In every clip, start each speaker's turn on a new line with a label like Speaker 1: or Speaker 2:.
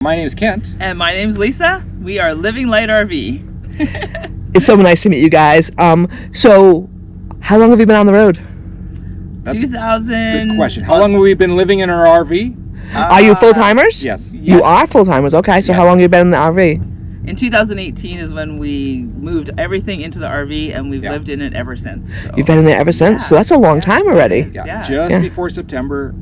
Speaker 1: My name is Kent.
Speaker 2: And my name's Lisa. We are Living Light RV.
Speaker 3: It's so nice to meet you guys. So how long have you been on the road?
Speaker 1: That's
Speaker 2: 2000.
Speaker 1: Good question. How long have we been living in our RV?
Speaker 3: Are you full-timers?
Speaker 1: Yes.
Speaker 3: You are full-timers. Okay, so
Speaker 1: Yes.
Speaker 3: how long have you been in the RV?
Speaker 2: In 2018 is when we moved everything into the RV, and we've
Speaker 1: Yeah.
Speaker 2: lived in it ever since. So.
Speaker 3: You've been in there ever since, so that's a long time already.
Speaker 1: Yeah.
Speaker 2: Yeah.
Speaker 1: Just before September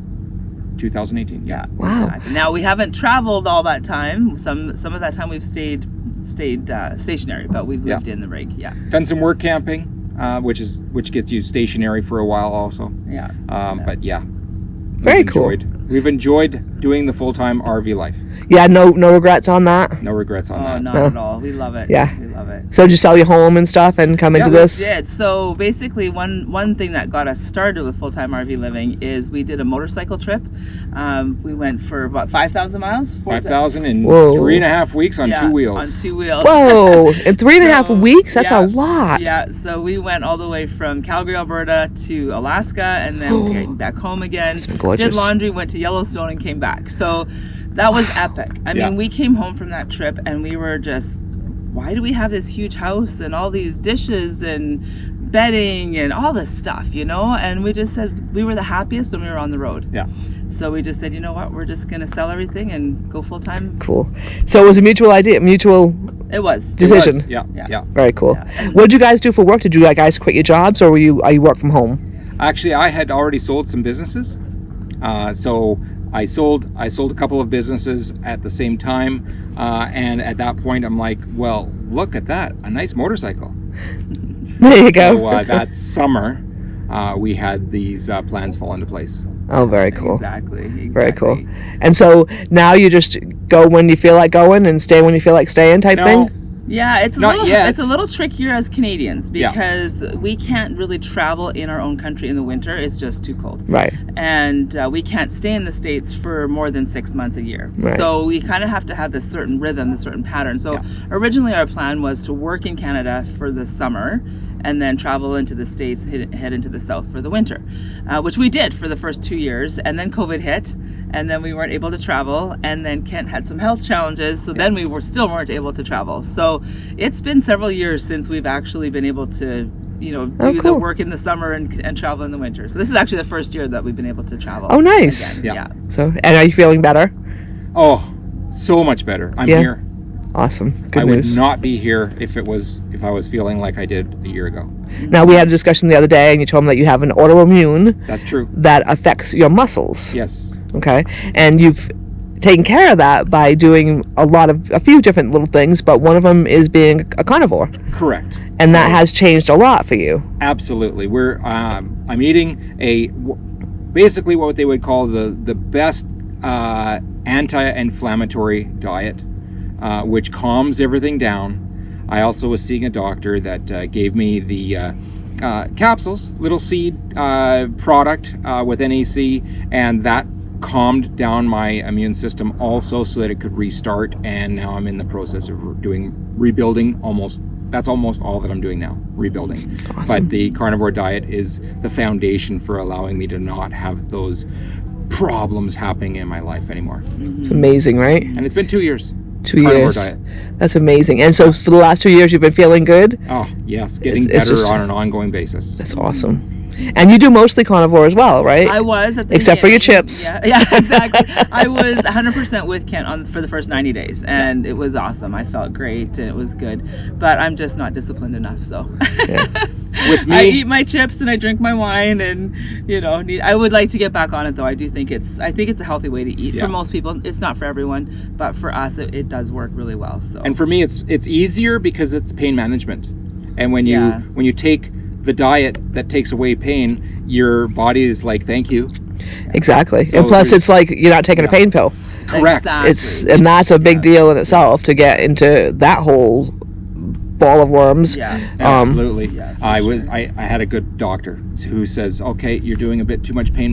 Speaker 1: 2018. Yeah.
Speaker 3: Wow.
Speaker 2: Exactly. Now we haven't traveled all that time. Some of that time we've stayed stationary, but we've lived in the rig. Yeah.
Speaker 1: Done some work camping, which gets you stationary for a while also.
Speaker 2: Yeah.
Speaker 1: But yeah.
Speaker 3: Very cool.
Speaker 1: We've enjoyed doing the full-time RV life.
Speaker 3: Yeah, no regrets on that.
Speaker 1: No regrets on
Speaker 2: Oh,
Speaker 1: that.
Speaker 2: not
Speaker 3: No.
Speaker 2: at all. We love it.
Speaker 3: Yeah.
Speaker 2: We love it.
Speaker 3: So did you sell your home and stuff and come into
Speaker 1: we
Speaker 3: this?
Speaker 2: We did. So basically, one thing that got us started with full-time RV living is we did a motorcycle trip. We went for about 5,000 miles.
Speaker 1: 5,000 in
Speaker 3: Whoa.
Speaker 1: 3.5 weeks on 2 wheels.
Speaker 2: On 2 wheels.
Speaker 3: Whoa! In 3.5
Speaker 2: So,
Speaker 3: weeks? That's
Speaker 2: yeah,
Speaker 3: a lot.
Speaker 2: Yeah. So we went all the way from Calgary, Alberta, to Alaska, and then came back home again.
Speaker 3: That's been gorgeous.
Speaker 2: Did laundry, went to Yellowstone, and came back. So that was epic. I
Speaker 1: Yeah.
Speaker 2: mean, we came home from that trip, and we were just, why do we have this huge house and all these dishes and bedding and all this stuff, you know? And we just said we were the happiest when we were on the road.
Speaker 1: Yeah.
Speaker 2: So we just said, you know what, we're just going to sell everything and go full time.
Speaker 3: Cool. So it was a mutual
Speaker 2: It was.
Speaker 3: decision.
Speaker 1: Yeah.
Speaker 2: Yeah.
Speaker 1: Yeah.
Speaker 3: Very cool.
Speaker 2: Yeah.
Speaker 3: What did you guys do for work? Did you guys quit your jobs, or are you work from home?
Speaker 1: Actually, I had already sold some businesses. So I sold a couple of businesses at the same time. And at that point, I'm like, well, look at that, a nice motorcycle.
Speaker 3: There you go.
Speaker 1: So that summer, we had these plans fall into place.
Speaker 3: Oh, very cool.
Speaker 2: Exactly.
Speaker 3: Very cool. And so now you just go when you feel like going and stay when you feel like staying type thing?
Speaker 2: Yeah, it's
Speaker 1: Not yet.
Speaker 2: it's a little trickier as Canadians
Speaker 1: Yeah.
Speaker 2: because we can't really travel in our own country in the winter. It's just too cold.
Speaker 3: Right.
Speaker 2: And we can't stay in the States for more than 6 months a year.
Speaker 3: Right.
Speaker 2: So we kind of have to have this certain rhythm, this certain pattern. So originally our plan was to work in Canada for the summer and then travel into the States, head into the South for the winter, which we did for the first 2 years. And then COVID hit, and then we weren't able to travel. And then Kent had some health challenges, so then we weren't able to travel. So it's been several years since we've actually been able to, do the
Speaker 3: cool.
Speaker 2: work in the summer and travel in the winter. So this is actually the first year that we've been able to travel.
Speaker 3: Oh, nice.
Speaker 2: Again.
Speaker 1: Yeah.
Speaker 3: So, and are you feeling better?
Speaker 1: Oh, so much better. I'm
Speaker 3: Yeah.
Speaker 1: here.
Speaker 3: Awesome. Good
Speaker 1: I
Speaker 3: news.
Speaker 1: would not be here if I was feeling like I did a year ago.
Speaker 3: Now, we had a discussion the other day, and you told me that you have an autoimmune
Speaker 1: That's true.
Speaker 3: that affects your muscles.
Speaker 1: Yes.
Speaker 3: Okay. And you've taken care of that by doing a few different little things, but one of them is being a carnivore.
Speaker 1: Correct.
Speaker 3: And that has changed a lot for you.
Speaker 1: Absolutely. I'm eating basically what they would call the best anti-inflammatory diet, which calms everything down. I also was seeing a doctor that gave me the capsules, little seed product with NAC, and that calmed down my immune system also so that it could restart. And now I'm in the process of rebuilding that's almost all that I'm doing now, rebuilding.
Speaker 3: Awesome.
Speaker 1: But the carnivore diet is the foundation for allowing me to not have those problems happening in my life anymore.
Speaker 3: It's amazing, right?
Speaker 1: And it's been 2 years.
Speaker 3: 2
Speaker 1: Carnivore
Speaker 3: years.
Speaker 1: diet.
Speaker 3: That's amazing. And so for the last 2 years, you've been feeling good?
Speaker 1: Oh, yes, getting
Speaker 3: It's
Speaker 1: better
Speaker 3: just-
Speaker 1: on an ongoing basis.
Speaker 3: That's awesome. And you do mostly carnivore as well, right?
Speaker 2: I was at the
Speaker 3: Except for your
Speaker 2: beginning.
Speaker 3: chips.
Speaker 2: Yeah, exactly. I was 100% with Kent for the first 90 days, and it was awesome. I felt great, and it was good. But I'm just not disciplined enough, so.
Speaker 1: With
Speaker 2: I
Speaker 1: me,
Speaker 2: eat my chips and I drink my wine, and I would like to get back on it though. I think it's a healthy way to eat.
Speaker 1: Yeah.
Speaker 2: For most people, it's not for everyone, but for us, it does work really well. So.
Speaker 1: and for me, it's easier because it's pain management. And when
Speaker 2: Yeah.
Speaker 1: you take the diet that takes away pain, your body is like, thank you.
Speaker 3: Exactly.
Speaker 1: So
Speaker 3: and plus,
Speaker 1: there's-
Speaker 3: it's like you're not taking a pain pill.
Speaker 1: Correct.
Speaker 2: Exactly.
Speaker 3: And that's a big deal in itself to get into that whole ball of worms.
Speaker 2: Yeah.
Speaker 1: Absolutely.
Speaker 2: Yeah, for
Speaker 1: I had a good doctor who says, okay, you're doing a bit too much pain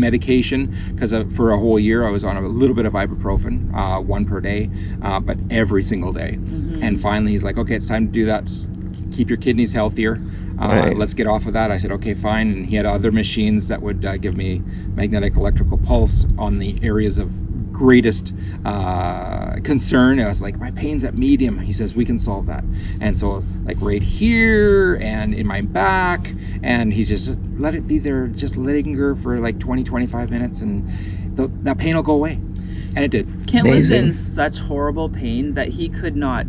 Speaker 1: medication, because for a whole year I was on a little bit of ibuprofen, 1 per day, but every single day. And finally he's like, okay, it's time to do that. Keep your kidneys healthier.
Speaker 3: Right.
Speaker 1: Let's get off of that. I said, okay, fine. And he had other machines that would give me magnetic electrical pulse on the areas of greatest concern. I was like, my pain's at medium. He says, we can solve that. And so like right here and in my back, and he's just let it be there, just linger for like 20-25 minutes, and that pain will go away. And it did.
Speaker 2: Kent was
Speaker 3: Amazing.
Speaker 2: in such horrible pain that he could not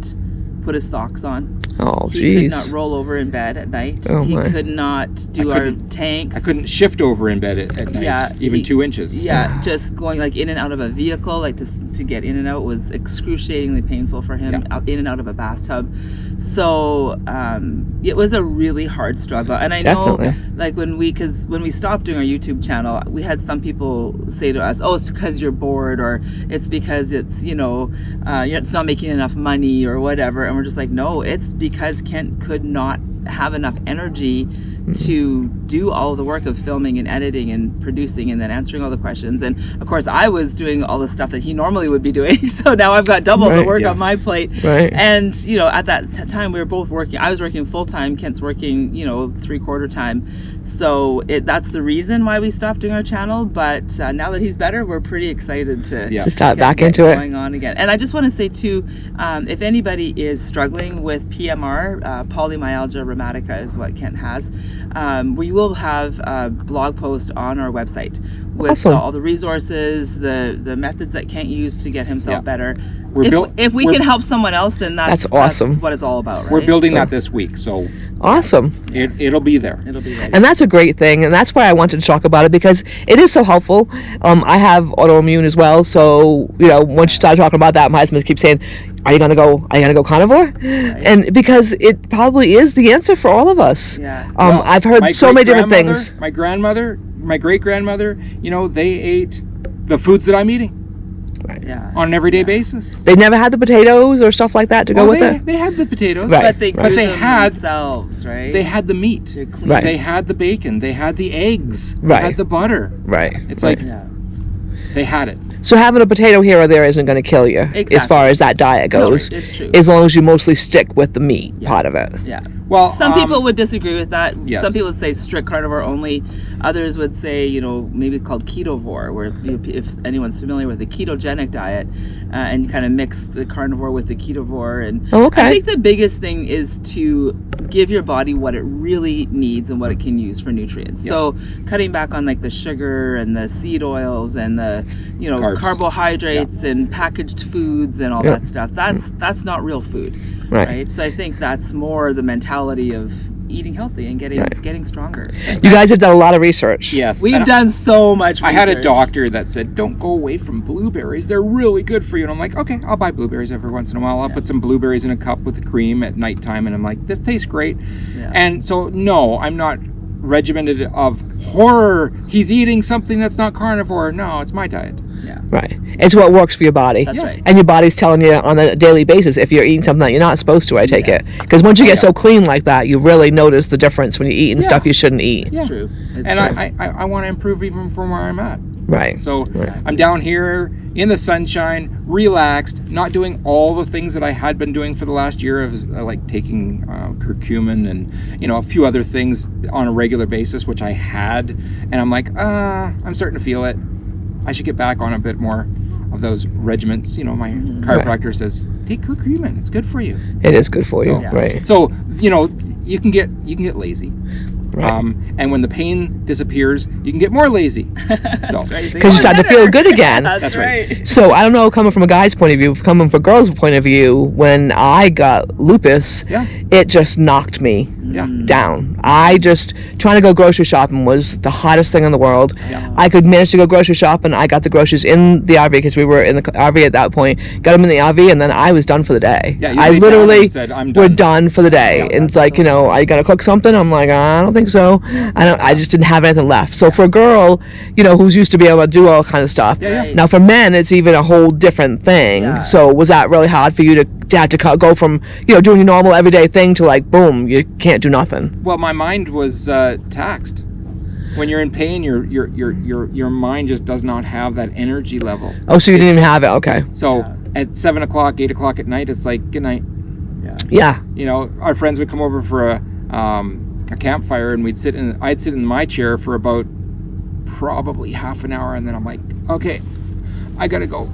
Speaker 2: put his socks on.
Speaker 3: Oh,
Speaker 2: He could
Speaker 3: jeez.
Speaker 2: not roll over in bed at night.
Speaker 3: Oh,
Speaker 2: he
Speaker 3: my.
Speaker 2: could not do
Speaker 1: I
Speaker 2: our
Speaker 1: couldn't-
Speaker 2: tanks.
Speaker 1: I couldn't shift over in bed at night,
Speaker 2: Yeah,
Speaker 1: even
Speaker 2: he-
Speaker 1: 2 inches.
Speaker 2: Yeah, just going like in and out of a vehicle, like to get in and out was excruciatingly painful for him.
Speaker 1: Yeah.
Speaker 2: Out in and out of a bathtub. So it was a really hard struggle. And I know,
Speaker 3: Definitely.
Speaker 2: like when we stopped doing our YouTube channel, we had some people say to us, "Oh, it's because you're bored, or it's because it's it's not making enough money, or whatever." And we're just like, no, it's because Kent could not have enough energy to do all of the work of filming and editing and producing and then answering all the questions. And of course I was doing all the stuff that he normally would be doing, so now I've got double the
Speaker 3: Right.
Speaker 2: work
Speaker 1: Yes.
Speaker 2: on my plate.
Speaker 3: Right.
Speaker 2: And at that time we were both working. I was working full-time, Kent's working 3/4 time, so that's the reason why we stopped doing our channel. But now that he's better, we're pretty excited to
Speaker 1: Yeah.
Speaker 3: To start
Speaker 2: get
Speaker 3: back into it.
Speaker 2: going on again. And I just want to say too, if anybody is struggling with PMR, polymyalgia rheumatica is what Kent has, we will have a blog post on our website with
Speaker 3: Awesome.
Speaker 2: all the resources, the methods that Kent used to get himself
Speaker 1: Yeah.
Speaker 2: better.
Speaker 1: We're
Speaker 2: If we
Speaker 1: we're-
Speaker 2: can help someone else, then
Speaker 3: That's awesome.
Speaker 2: what it's all about, right?
Speaker 1: We're building that this week, so
Speaker 3: Awesome.
Speaker 1: it'll be there.
Speaker 2: It'll be ready.
Speaker 3: And that's a great thing, and that's why I wanted to talk about it, because it is so helpful. I have autoimmune as well, so once you start talking about that, my husband keeps saying, "Are you gonna go carnivore?" And because it probably is the answer for all of us.
Speaker 2: Yeah.
Speaker 1: Well,
Speaker 3: I've heard
Speaker 1: my
Speaker 3: so many different
Speaker 1: great-grandmother,
Speaker 3: things.
Speaker 1: My grandmother, my great-grandmother, they ate the foods that I'm eating
Speaker 2: Yeah.
Speaker 1: on an everyday basis.
Speaker 3: They never had the potatoes or stuff like that to go
Speaker 1: Well,
Speaker 3: with
Speaker 1: they,
Speaker 3: it.
Speaker 1: they had the potatoes,
Speaker 3: Right.
Speaker 2: But they grew
Speaker 1: But they
Speaker 2: them
Speaker 1: had-
Speaker 2: themselves, right?
Speaker 1: they had the meat,
Speaker 2: They're clean.
Speaker 3: Right.
Speaker 1: they had the bacon, they had the eggs,
Speaker 3: Right.
Speaker 1: they had the butter.
Speaker 3: Right.
Speaker 1: It's
Speaker 3: right.
Speaker 1: like
Speaker 2: Yeah.
Speaker 1: they had it.
Speaker 3: So having a potato here or there isn't going to kill you as
Speaker 2: Exactly.
Speaker 3: far as that diet goes.
Speaker 2: It's true.
Speaker 3: As long as you mostly stick with the meat
Speaker 2: Yeah.
Speaker 3: part of it.
Speaker 2: Yeah.
Speaker 1: Well,
Speaker 2: Some people would disagree with that.
Speaker 1: yes.
Speaker 2: Some people would say strict carnivore only. Others would say, maybe called ketovore, where if anyone's familiar with the ketogenic diet, and kind of mix the carnivore with the ketovore. And
Speaker 3: Oh, okay.
Speaker 2: I think the biggest thing is to give your body what it really needs and what it can use for nutrients.
Speaker 1: Yeah.
Speaker 2: So cutting back on like the sugar and the seed oils and the
Speaker 1: Carbs.
Speaker 2: carbohydrates and packaged foods and all
Speaker 3: Yeah.
Speaker 2: that stuff. That's not real food.
Speaker 3: Right.
Speaker 2: So I think that's more the mentality of eating healthy and getting stronger.
Speaker 3: You guys have done a lot of research.
Speaker 1: yes,
Speaker 2: We've
Speaker 1: and
Speaker 2: done so much
Speaker 1: I had a
Speaker 2: research.
Speaker 1: doctor that said, "Don't go away from blueberries. They're really good for you." And I'm like, "Okay, I'll buy blueberries every once in a while. I'll put some blueberries in a cup with the cream at nighttime." And I'm like, "This tastes great."
Speaker 2: Yeah.
Speaker 1: And so, no, I'm not regimented of horror. He's eating something that's not carnivore. No, it's my diet.
Speaker 2: Yeah.
Speaker 3: Right. It's what works for your body.
Speaker 2: That's
Speaker 1: Yeah.
Speaker 2: right.
Speaker 3: And your body's telling you on a daily basis if you're eating something that you're not supposed to, I take it. Because once you get so clean like that, you really notice the difference when you're eating
Speaker 1: Yeah.
Speaker 3: stuff you shouldn't eat.
Speaker 2: It's true. It's
Speaker 1: And
Speaker 2: true.
Speaker 1: I want to improve even from where I'm at.
Speaker 3: Right.
Speaker 1: So I'm down here in the sunshine, relaxed, not doing all the things that I had been doing for the last year of like taking curcumin and a few other things on a regular basis, which I had, and I'm like, I'm starting to feel it. I should get back on a bit more of those regiments. My chiropractor says take curcumin; it's good for you.
Speaker 3: It is good for you.
Speaker 1: So-
Speaker 2: Yeah.
Speaker 3: Right.
Speaker 1: So you can get lazy.
Speaker 3: Right.
Speaker 1: And when the pain disappears, you can get more lazy. So
Speaker 2: That's right.
Speaker 3: Because you start to feel good again.
Speaker 2: That's
Speaker 1: right.
Speaker 2: right.
Speaker 3: So I don't know, coming from a guy's point of view, coming from a girl's point of view, when I got lupus,
Speaker 1: Yeah.
Speaker 3: it just knocked me
Speaker 1: yeah.
Speaker 3: down. Trying to go grocery shopping was the hardest thing in the world.
Speaker 1: Yeah.
Speaker 3: I could manage to go grocery shopping. I got the groceries in the RV because we were in the RV at that point. Got them in the RV, and then I was done for the day.
Speaker 1: Yeah, you
Speaker 3: I
Speaker 1: laid down
Speaker 3: literally
Speaker 1: and said, "I'm
Speaker 3: we're
Speaker 1: done."
Speaker 3: done for the day.
Speaker 1: Yeah,
Speaker 3: and it's like, are you gonna cook something? I'm like, I don't think so. I just didn't have anything left. So for a girl, who's used to be able to do all kind of stuff.
Speaker 1: Yeah, yeah.
Speaker 2: Right.
Speaker 3: Now for men, it's even a whole different thing.
Speaker 2: Yeah.
Speaker 3: So was that really hard for you to have to go from doing your normal everyday thing to like boom, you can't do nothing?
Speaker 1: Well, my mind was taxed. When you're in pain, your mind just does not have that energy level.
Speaker 3: Oh, so you didn't even have it? Okay.
Speaker 1: So at 7 o'clock, 8 o'clock at night, it's like good night.
Speaker 3: Yeah.
Speaker 1: Our friends would come over for a campfire, and I'd sit in my chair for about probably half an hour, and then I'm like, okay, I gotta go.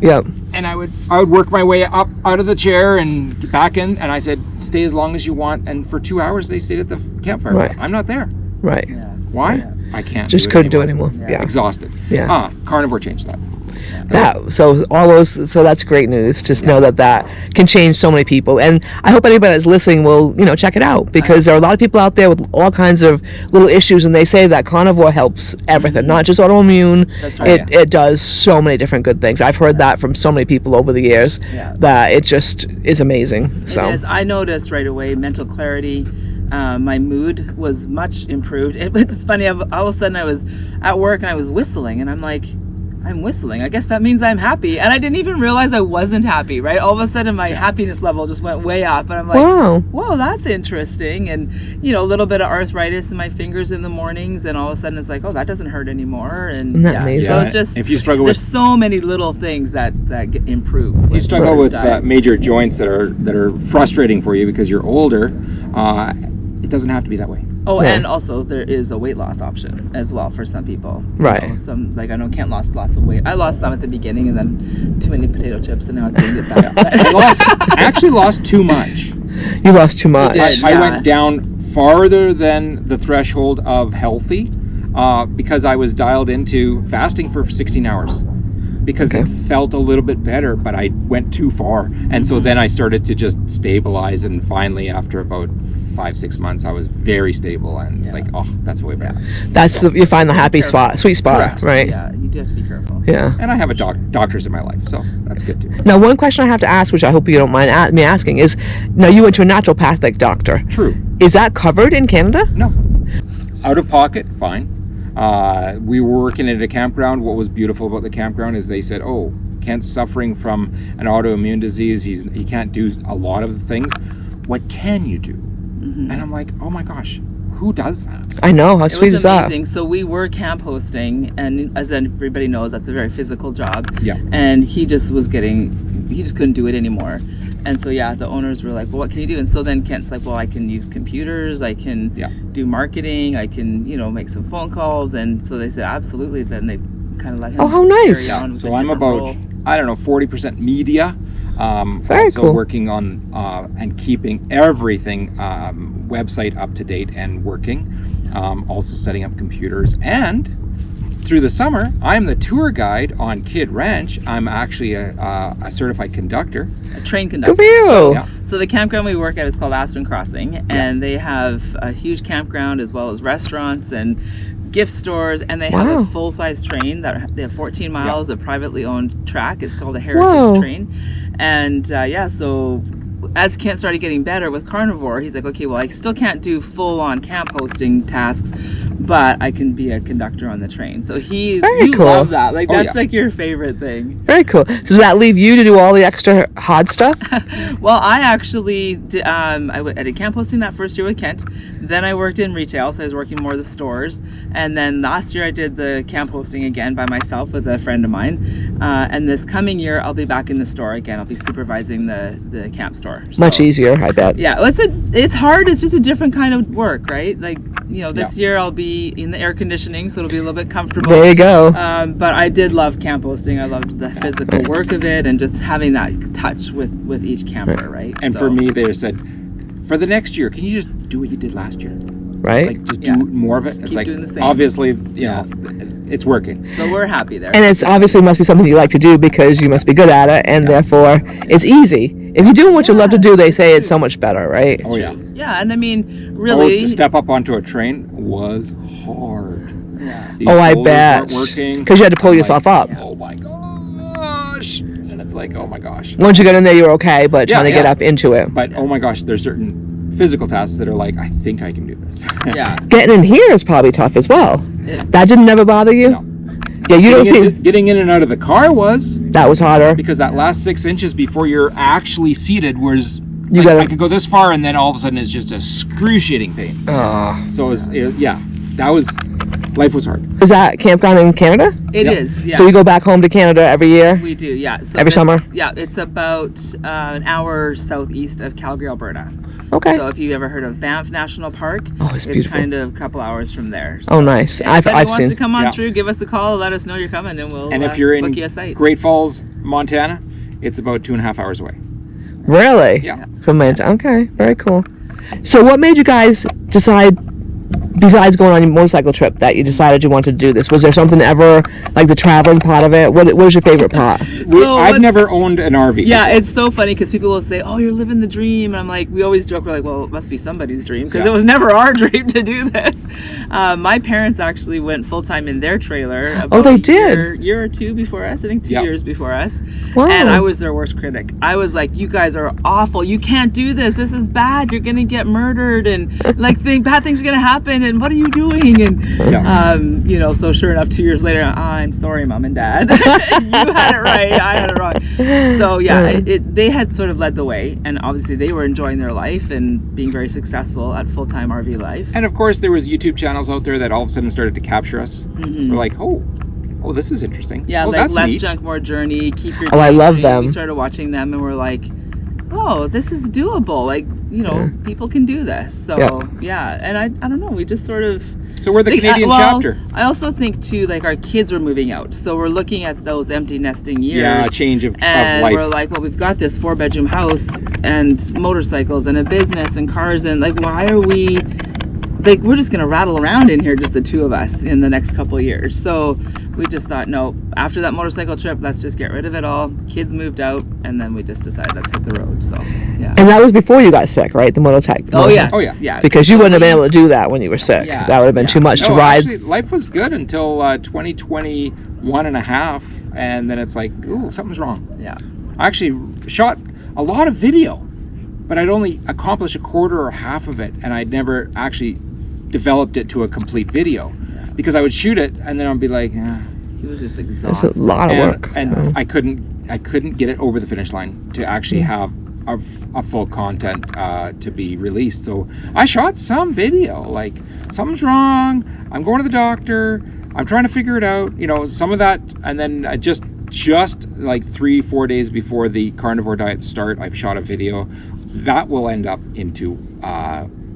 Speaker 3: Yep.
Speaker 1: And I would work my way up out of the chair and back in, and I said, stay as long as you want. And for 2 hours, they stayed at the campfire.
Speaker 3: Right.
Speaker 1: I'm not there.
Speaker 3: Right.
Speaker 2: Yeah.
Speaker 1: Why?
Speaker 2: Yeah.
Speaker 1: I can't.
Speaker 3: Just couldn't do it anymore. Yeah.
Speaker 1: Exhausted.
Speaker 3: Yeah.
Speaker 1: Carnivore changed that.
Speaker 3: So that's great news. Just know that can change so many people, and I hope anybody that's listening will check it out, because there are a lot of people out there with all kinds of little issues, and they say that carnivore helps everything, not just autoimmune.
Speaker 2: That's right.
Speaker 3: It does so many different good things. I've heard that from so many people over the years.
Speaker 2: Yeah.
Speaker 3: That it just is amazing. So
Speaker 2: It is. I noticed right away mental clarity. My mood was much improved. It's funny. All of a sudden, I was at work and I was whistling, and I'm like, I'm whistling. I guess that means I'm happy. And I didn't even realize I wasn't happy, right? All of a sudden, my happiness level just went way up. And I'm like,
Speaker 3: wow.
Speaker 2: whoa, that's interesting. And, a little bit of arthritis in my fingers in the mornings. And all of a sudden, it's like, oh, that doesn't hurt anymore. And
Speaker 3: Isn't that amazing?
Speaker 2: So it's just,
Speaker 1: if you struggle
Speaker 2: there's
Speaker 1: with
Speaker 2: so many little things that get improved.
Speaker 1: if you struggle with
Speaker 2: diet.
Speaker 1: major joints that are frustrating for you because you're older, it doesn't have to be that way.
Speaker 2: Oh,
Speaker 3: Yeah.
Speaker 2: and also there is a weight loss option as well for some people.
Speaker 3: Right.
Speaker 2: Some, like I know Kent lost lots of weight. I lost some at the beginning, and then too many potato chips, and now I've gained it back.
Speaker 1: I actually lost too much.
Speaker 3: You lost too much.
Speaker 2: You did.
Speaker 1: I
Speaker 2: Yeah.
Speaker 1: went down farther than the threshold of healthy because I was dialed into fasting for 16 hours because it felt a little bit better, but I went too far. And so then I started to just stabilize, and finally after about 5-6 months I was very stable, and it's like, oh, that's way better.
Speaker 3: That's you find the happy spot, sweet spot,
Speaker 1: Correct.
Speaker 3: right?
Speaker 2: Yeah, you do have to be careful.
Speaker 3: Yeah.
Speaker 1: And I have a doctors in my life, so that's good too.
Speaker 3: Now, one question I have to ask, which I hope you don't mind me asking, is, now you went to a naturopathic doctor.
Speaker 1: True.
Speaker 3: Is that covered in Canada?
Speaker 1: No. Out of pocket, fine. We were working at a campground. What was beautiful about the campground is they said, oh, Kent's suffering from an autoimmune disease. He can't do a lot of the things. What can you do? And I'm like, oh my gosh, who does that?
Speaker 3: I know, how
Speaker 2: It
Speaker 3: sweet
Speaker 2: was
Speaker 3: is that?
Speaker 2: amazing. So we were camp hosting, and as everybody knows, that's a very physical job.
Speaker 1: Yeah.
Speaker 2: And he just couldn't do it anymore. And so the owners were like, well, what can you do? And so then Kent's like, well, I can use computers, I can do marketing, I can make some phone calls. And so they said absolutely. Then they kind of let him.
Speaker 3: Oh, how nice.
Speaker 2: carry on with
Speaker 1: So
Speaker 2: a
Speaker 1: I'm
Speaker 2: different
Speaker 1: about,
Speaker 2: role.
Speaker 1: I don't know, 40% media.
Speaker 3: Very
Speaker 1: Also
Speaker 3: cool.
Speaker 1: working on and keeping everything website up to date and working. Also setting up computers, and through the summer, I'm the tour guide on Kid Ranch. I'm actually a certified conductor.
Speaker 2: A train
Speaker 3: Good
Speaker 2: conductor.
Speaker 3: for you.
Speaker 1: Yeah.
Speaker 2: So the campground we work at is called Aspen Crossing, and they have a huge campground as well as restaurants and gift stores, and they have
Speaker 3: Wow.
Speaker 2: a full-size train that they have 14 miles of privately owned track. It's called a heritage
Speaker 3: Whoa.
Speaker 2: train, and so as Kent started getting better with carnivore, he's like, okay, well, I still can't do full-on camp hosting tasks, but I can be a conductor on the train. So you
Speaker 3: Very cool.
Speaker 2: love that. Like,
Speaker 1: Oh,
Speaker 2: that's
Speaker 1: yeah.
Speaker 2: like your favorite thing.
Speaker 3: Very cool. So does that leave you to do all the extra hard stuff?
Speaker 2: Well, I actually did, I did camp hosting that first year with Kent. Then I worked in retail, so I was working more of the stores. And then last year I did the camp hosting again by myself with a friend of mine. And this coming year I'll be back in the store again. I'll be supervising the camp store.
Speaker 3: Much
Speaker 2: So,
Speaker 3: easier, I bet.
Speaker 2: Yeah, well, it's hard. It's just a different kind of work, right? Like, this year I'll be in the air conditioning, so it'll be a little bit comfortable.
Speaker 3: There you go.
Speaker 2: But I did love camp hosting. I loved the physical work of it and just having that touch with each camper, right?
Speaker 1: And
Speaker 2: So-
Speaker 1: for me, they said, for the next year, can you just do what you did last year?
Speaker 3: Right?
Speaker 1: Like, just
Speaker 2: Yeah.
Speaker 1: do more of it. It's
Speaker 2: keep
Speaker 1: like,
Speaker 2: doing the same.
Speaker 1: obviously, it's working.
Speaker 2: So we're happy there.
Speaker 3: And it's obviously must be something you like to do because you must be good at it, and therefore it's easy. If you're doing what you love to do, they say it's so much better, right?
Speaker 1: Oh, yeah.
Speaker 2: Yeah, and I mean,
Speaker 1: Oh,
Speaker 2: really.
Speaker 1: to step up onto a train was hard.
Speaker 2: Yeah.
Speaker 1: These
Speaker 3: Oh, I
Speaker 1: shoulders
Speaker 3: bet.
Speaker 1: weren't working.
Speaker 3: Because you had to pull
Speaker 1: I'm
Speaker 3: yourself
Speaker 1: like,
Speaker 3: up.
Speaker 1: Oh my gosh. And it's like, oh my gosh.
Speaker 3: Once you got in there, you're okay, but
Speaker 1: Yeah,
Speaker 3: trying to get
Speaker 1: yeah.
Speaker 3: up into it.
Speaker 1: But oh my gosh, there's certain physical tasks that are like, I think I can do this.
Speaker 2: Yeah.
Speaker 3: Getting in here is probably tough as well.
Speaker 2: Yeah.
Speaker 3: That didn't ever bother you?
Speaker 1: No.
Speaker 3: Yeah, you don't seem...
Speaker 1: Getting in and out of the car was,
Speaker 3: That was harder.
Speaker 1: because that last 6 inches before you're actually seated was,
Speaker 3: You
Speaker 1: like,
Speaker 3: gotta-
Speaker 1: I could go this far and then all of a sudden it's just excruciating pain. So life was hard.
Speaker 3: Is that campground in Canada?
Speaker 2: It
Speaker 1: Yep.
Speaker 2: is. Yeah.
Speaker 3: So you go back home to Canada every year?
Speaker 2: We do, yeah. So
Speaker 3: Every
Speaker 2: this-
Speaker 3: summer?
Speaker 2: Yeah, it's about an hour southeast of Calgary, Alberta.
Speaker 3: Okay.
Speaker 2: So if you ever heard of Banff National Park,
Speaker 3: Oh, it's beautiful.
Speaker 2: kind of a couple hours from there.
Speaker 3: Oh,
Speaker 2: So,
Speaker 3: nice.
Speaker 2: yeah,
Speaker 3: I've
Speaker 2: if anyone wants
Speaker 3: seen.
Speaker 2: to come on
Speaker 1: Yeah.
Speaker 2: through, give us a call, let us know you're coming, and we'll
Speaker 1: And if you're
Speaker 2: book
Speaker 1: in
Speaker 2: you a site.
Speaker 1: Great Falls, Montana, it's about 2.5 hours away.
Speaker 3: Really?
Speaker 1: Yeah.
Speaker 3: From Montana. Okay, very cool. So what made you guys decide, besides going on your motorcycle trip, that you decided you wanted to do this? Was there something ever, like the traveling part of it? What was your favorite part?
Speaker 2: So
Speaker 1: I've
Speaker 2: what's-
Speaker 1: never owned an RV.
Speaker 2: Yeah,
Speaker 1: before.
Speaker 2: it's so funny because people will say, "Oh, you're living the dream," and I'm like, we always joke, we're like, "Well, it must be somebody's dream," because
Speaker 1: Yeah.
Speaker 2: it was never our dream to do this. My parents actually went full time in their trailer. About
Speaker 3: they
Speaker 2: a
Speaker 3: did?
Speaker 2: year or two before us. I think 2
Speaker 1: Yeah.
Speaker 2: years before us.
Speaker 3: Wow.
Speaker 2: And I was their worst critic. I was like, "You guys are awful. You can't do this. This is bad. You're gonna get murdered, and like bad things are gonna happen. And what are you doing?" And
Speaker 1: Yeah.
Speaker 2: you know, so sure enough, 2 years later, I'm sorry, Mom and Dad. You had it right. I had it wrong. So yeah, they had sort of led the way, and obviously they were enjoying their life and being very successful at full-time RV life.
Speaker 1: And of course, there was YouTube channels out there that all of a sudden started to capture us. We're like, oh, this is interesting.
Speaker 2: Yeah,
Speaker 1: oh,
Speaker 2: like
Speaker 1: that's
Speaker 2: Less
Speaker 1: neat.
Speaker 2: Junk, More Journey, Keep Your
Speaker 3: Oh, I
Speaker 2: Dream
Speaker 3: love
Speaker 2: Dream.
Speaker 3: them.
Speaker 2: We started watching them and we're like, oh, this is doable. Like, you know, people can do this. So yeah, and I don't know, we just sort of.
Speaker 1: So we're the Canadian chapter.
Speaker 2: I also think too, like our kids were moving out, so we're looking at those empty nesting years.
Speaker 1: Yeah, change of
Speaker 2: and
Speaker 1: life.
Speaker 2: we're like, well, we've got this 4-bedroom house and motorcycles and a business and cars, and like, why are we? Like, we're just gonna rattle around in here, just the two of us, in the next couple of years. So we just thought, no, after that motorcycle trip, let's just get rid of it all. Kids moved out, and then we just decided, let's hit the road. So yeah.
Speaker 3: And that was before you got sick, right? The motorcycle.
Speaker 2: Oh yes.
Speaker 1: Oh, yeah.
Speaker 2: Yeah.
Speaker 3: Because you wouldn't have been able to do that when you were sick.
Speaker 2: Yeah,
Speaker 3: That would have been too much to
Speaker 1: No,
Speaker 3: ride.
Speaker 1: actually, life was good until 2021 and a half, and then it's like, ooh, something's wrong.
Speaker 2: Yeah.
Speaker 1: I actually shot a lot of video, but I'd only accomplished a quarter or half of it, and I'd never actually developed it to a complete video, because I would shoot it and then I'd be like,
Speaker 2: He was just
Speaker 3: It's
Speaker 2: exhausted.
Speaker 3: a lot of work.
Speaker 1: and I couldn't get it over the finish line to actually have a full content to be released. So I shot some video, like, something's wrong, I'm going to the doctor, I'm trying to figure it out, you know, some of that. And then I just like 3-4 days before the carnivore diet start, I've shot a video that will end up into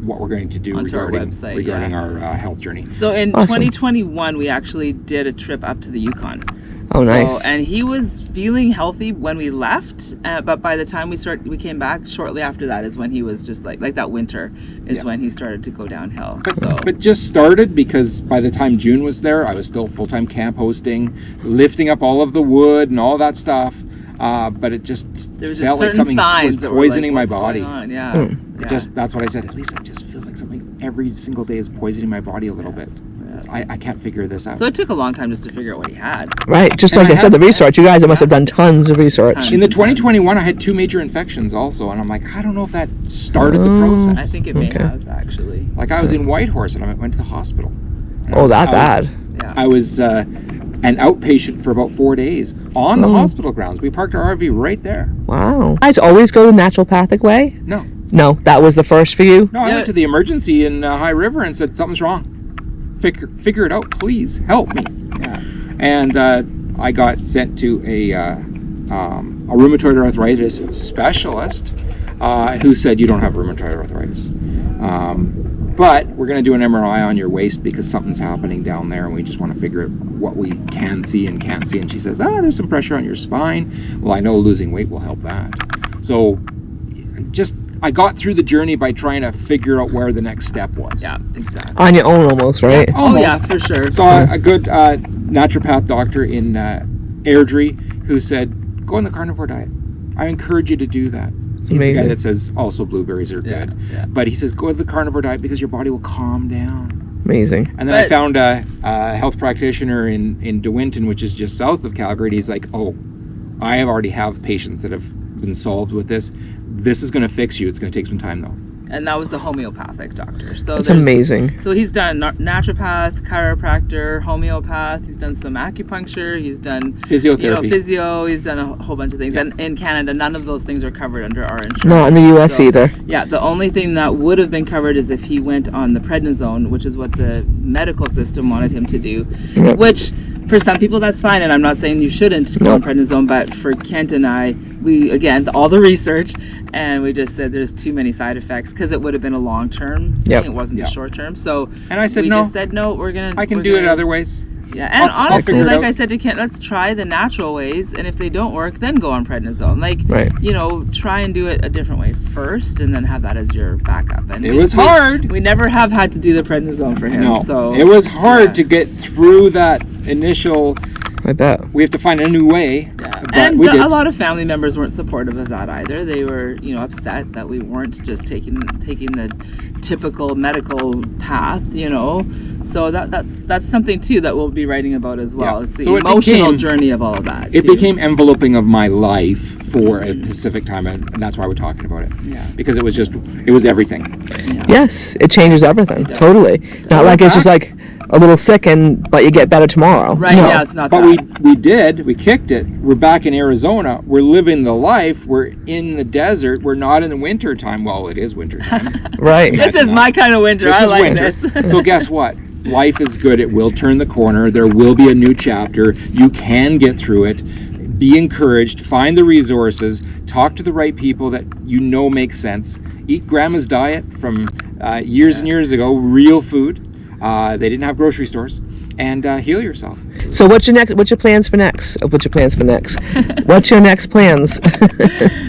Speaker 1: what we're going to do
Speaker 2: Onto our
Speaker 1: regarding
Speaker 2: website,
Speaker 1: our health journey.
Speaker 2: So in
Speaker 3: Awesome.
Speaker 2: 2021, we actually did a trip up to the Yukon.
Speaker 3: Oh, nice.
Speaker 2: And he was feeling healthy when we left, but by the time we came back, shortly after that is when he was just like that winter is when he started to go downhill.
Speaker 1: But just started because by the time June was there, I was still full-time camp hosting, lifting up all of the wood and all that stuff. But it just
Speaker 2: there was just
Speaker 1: felt like
Speaker 2: certain
Speaker 1: something
Speaker 2: signs
Speaker 1: was
Speaker 2: that were like,
Speaker 1: poisoning my
Speaker 2: "What's
Speaker 1: body.
Speaker 2: going on?" Yeah.
Speaker 1: It just, that's what I said. At least it just feels like something every single day is poisoning my body a little bit. I can't figure this out.
Speaker 2: So it took a long time just to figure out what he had.
Speaker 3: Right, just
Speaker 1: And
Speaker 3: like
Speaker 1: I
Speaker 3: I said, the
Speaker 1: had-
Speaker 3: research. You guys must have done tons of research.
Speaker 2: Tons.
Speaker 1: In the 2021, I had 2 major infections also, and I'm like, I don't know if that started the process.
Speaker 2: I think it may
Speaker 3: Okay.
Speaker 2: have actually.
Speaker 1: Like, I was in Whitehorse and I went to the hospital. And
Speaker 3: Oh, that bad.
Speaker 2: Yeah.
Speaker 1: I was an outpatient for about 4 days on the hospital grounds. We parked our RV right there.
Speaker 3: Wow. You guys always go the naturopathic way?
Speaker 1: No,
Speaker 3: No, that was the first for you?
Speaker 1: I
Speaker 2: Yeah.
Speaker 1: went to the emergency in High River and said, something's wrong. Figure it out, please help me.
Speaker 2: Yeah.
Speaker 1: And I got sent to a rheumatoid arthritis specialist who said, you don't have rheumatoid arthritis. But we're going to do an MRI on your waist because something's happening down there and we just want to figure out what we can see and can't see. And she says, there's some pressure on your spine. Well, I know losing weight will help that. So I got through the journey by trying to figure out where the next step was.
Speaker 2: Yeah, exactly.
Speaker 3: On your own almost, right?
Speaker 2: Oh
Speaker 1: Almost.
Speaker 2: yeah, for sure.
Speaker 1: Saw a good naturopath doctor in Airdrie who said, go on the carnivore diet. I encourage you to do that. He's the guy
Speaker 3: Amazing.
Speaker 1: that says also blueberries are good.
Speaker 2: yeah.
Speaker 1: But he says, go to the carnivore diet because your body will calm down.
Speaker 3: Amazing.
Speaker 1: And then I
Speaker 2: But-
Speaker 1: found a health practitioner in DeWinton, which is just south of Calgary. And he's like, I already have patients that have been solved with this. This is going to fix you. It's going to take some time though.
Speaker 2: And that was the homeopathic doctor. So
Speaker 3: That's
Speaker 2: there's-
Speaker 3: amazing.
Speaker 2: So he's done naturopath, chiropractor, homeopath. He's done some acupuncture. He's done
Speaker 1: Physiotherapy.
Speaker 2: physio. He's done a whole bunch of things.
Speaker 1: Yeah.
Speaker 2: And in Canada, none of those things are covered under our insurance.
Speaker 3: Not in the U.S.
Speaker 2: So-
Speaker 3: either.
Speaker 2: Yeah, the only thing that would have been covered is if he went on the prednisone, which is what the medical system wanted him to do.
Speaker 3: Yep.
Speaker 2: Which, for some people, that's fine. And I'm not saying you shouldn't go on
Speaker 3: Nope.
Speaker 2: prednisone, but for Kent and I, we again all the research, and we just said there's too many side effects because it would have been a long term.
Speaker 3: Yep.
Speaker 2: It wasn't a short term. So
Speaker 1: And I said,
Speaker 2: we
Speaker 1: no.
Speaker 2: just said no.
Speaker 1: I can do it other ways.
Speaker 2: Yeah, and
Speaker 1: I'll
Speaker 2: honestly,
Speaker 1: figure it
Speaker 2: like
Speaker 1: out.
Speaker 2: I said to Kent, let's try the natural ways, and if they don't work, then go on prednisone. Like,
Speaker 3: Right.
Speaker 2: you know, try and do it a different way first, and then have that as your backup. And
Speaker 1: It was hard.
Speaker 2: We never have had to do the prednisone for him.
Speaker 1: No,
Speaker 2: So
Speaker 1: it was hard
Speaker 2: yeah.
Speaker 1: to get through that initial.
Speaker 3: I bet.
Speaker 1: We have to find a new way.
Speaker 2: Yeah.
Speaker 1: But
Speaker 2: And
Speaker 1: we did.
Speaker 2: a lot of family members weren't supportive of that either. They were, you know, upset that we weren't just taking the typical medical path, you know. So that's something too that we'll be writing about as well.
Speaker 1: Yeah.
Speaker 2: It's the
Speaker 1: So it
Speaker 2: emotional
Speaker 1: became-
Speaker 2: journey of all of that.
Speaker 1: It
Speaker 2: too.
Speaker 1: became enveloping of my life for a specific time, and that's why we're talking about it.
Speaker 2: Yeah.
Speaker 1: Because it was everything.
Speaker 3: Yes, it changes everything.
Speaker 2: does.
Speaker 3: Totally. Not like it's just like a little sick but you get better tomorrow.
Speaker 2: Right,
Speaker 3: No.
Speaker 2: yeah, it's not
Speaker 1: But
Speaker 2: that.
Speaker 1: we kicked it. We're back in Arizona. We're living the life. We're in the desert. We're not in the winter time. Well, it is winter time.
Speaker 3: Right.
Speaker 2: This is my kind of winter.
Speaker 1: This
Speaker 2: I
Speaker 1: is
Speaker 2: like
Speaker 1: winter.
Speaker 2: this.
Speaker 1: So guess what? Life is good. It will turn the corner. There will be a new chapter. You can get through it. Be encouraged. Find the resources. Talk to the right people that you know make sense. Eat grandma's diet from years and years ago. Real food. They didn't have grocery stores. And heal yourself.
Speaker 3: So what's your plans for next? What's your plans for next? What's your next plans?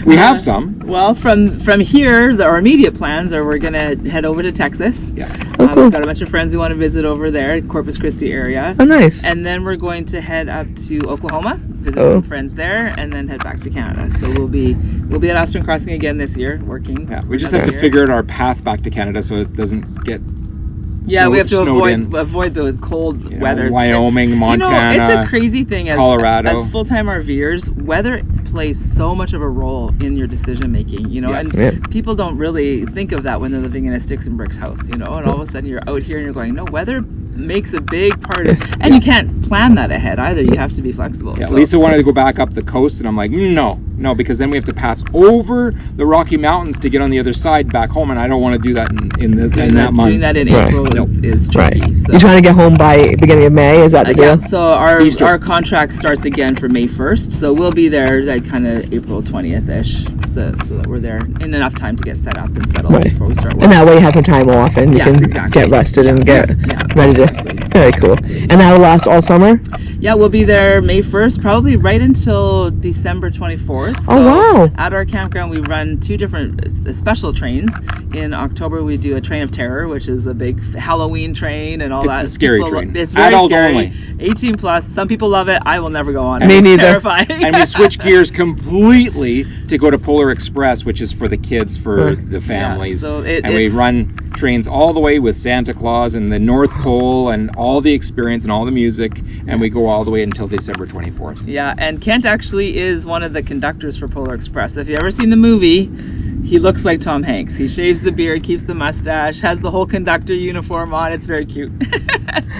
Speaker 1: We have some.
Speaker 2: Well, from here, our immediate plans are we're gonna head over to Texas.
Speaker 1: Yeah.
Speaker 3: Oh, cool.
Speaker 2: We've got a bunch of friends we want to visit over there, Corpus Christi area.
Speaker 3: Oh, nice.
Speaker 2: And then we're going to head up to Oklahoma, visit
Speaker 3: Oh.
Speaker 2: some friends there, and then head back to Canada. So we'll be at Aspen Crossing again this year, working.
Speaker 1: Yeah. We just
Speaker 2: another
Speaker 1: have to
Speaker 2: year.
Speaker 1: figure out our path back to Canada so it doesn't get
Speaker 2: We have to
Speaker 1: snowed in.
Speaker 2: avoid the cold
Speaker 1: You know,
Speaker 2: weather.
Speaker 1: Wyoming, Montana,
Speaker 2: You know, it's a crazy thing as
Speaker 1: Colorado.
Speaker 2: as full-time RVers. Weather plays so much of a role in your decision making. You know,
Speaker 1: Yes.
Speaker 2: and
Speaker 3: Yeah.
Speaker 2: people don't really think of that when they're living in a sticks and bricks house. You know, and all of a sudden you're out here and you're going, no, weather makes a big part of, and you can't plan that ahead either. You have to be flexible.
Speaker 1: Yeah,
Speaker 2: So-
Speaker 1: Lisa wanted to go back up the coast, and I'm like, no, because then we have to pass over the Rocky Mountains to get on the other side back home, and I don't want to do that in that month.
Speaker 2: Doing that in
Speaker 3: Right.
Speaker 2: April is tricky.
Speaker 3: Right.
Speaker 2: So.
Speaker 3: You're trying to get home by beginning of May? Is that the
Speaker 2: Yeah,
Speaker 3: deal?
Speaker 2: so our
Speaker 1: Easter.
Speaker 2: contract starts again for May 1st, so we'll be there like kind of April 20th-ish, so that we're there in enough time to get set up and settled
Speaker 3: Right.
Speaker 2: before we start work.
Speaker 3: And that way you have some time off and you
Speaker 2: Yes,
Speaker 3: can
Speaker 2: exactly.
Speaker 3: get rested and get
Speaker 2: Yeah.
Speaker 3: ready to. Very cool. And that'll last all summer?
Speaker 2: Yeah, we'll be there May 1st, probably right until December 24th.
Speaker 3: Oh, wow.
Speaker 2: At our campground, we run two different special trains. In October, we do a Train of Terror, which is a big Halloween train and all
Speaker 1: It's
Speaker 2: that.
Speaker 1: the scary
Speaker 2: People-
Speaker 1: train.
Speaker 2: It's very
Speaker 1: Adult
Speaker 2: scary.
Speaker 1: only.
Speaker 2: 18 plus. Some people love it. I will never go on it.
Speaker 3: Me
Speaker 2: It's
Speaker 3: neither.
Speaker 2: terrifying.
Speaker 1: And we switch gears completely to go to Polar Express, which is for the kids, for the families.
Speaker 2: so
Speaker 1: and we
Speaker 2: it's-
Speaker 1: run trains all the way with Santa Claus and the North Pole and all the experience and all the music, and we go all the way until December 24th.
Speaker 2: Yeah, and Kent actually is one of the conductors for Polar Express. If you've ever seen the movie, he looks like Tom Hanks. He shaves the beard, keeps the mustache, has the whole conductor uniform on. It's very cute.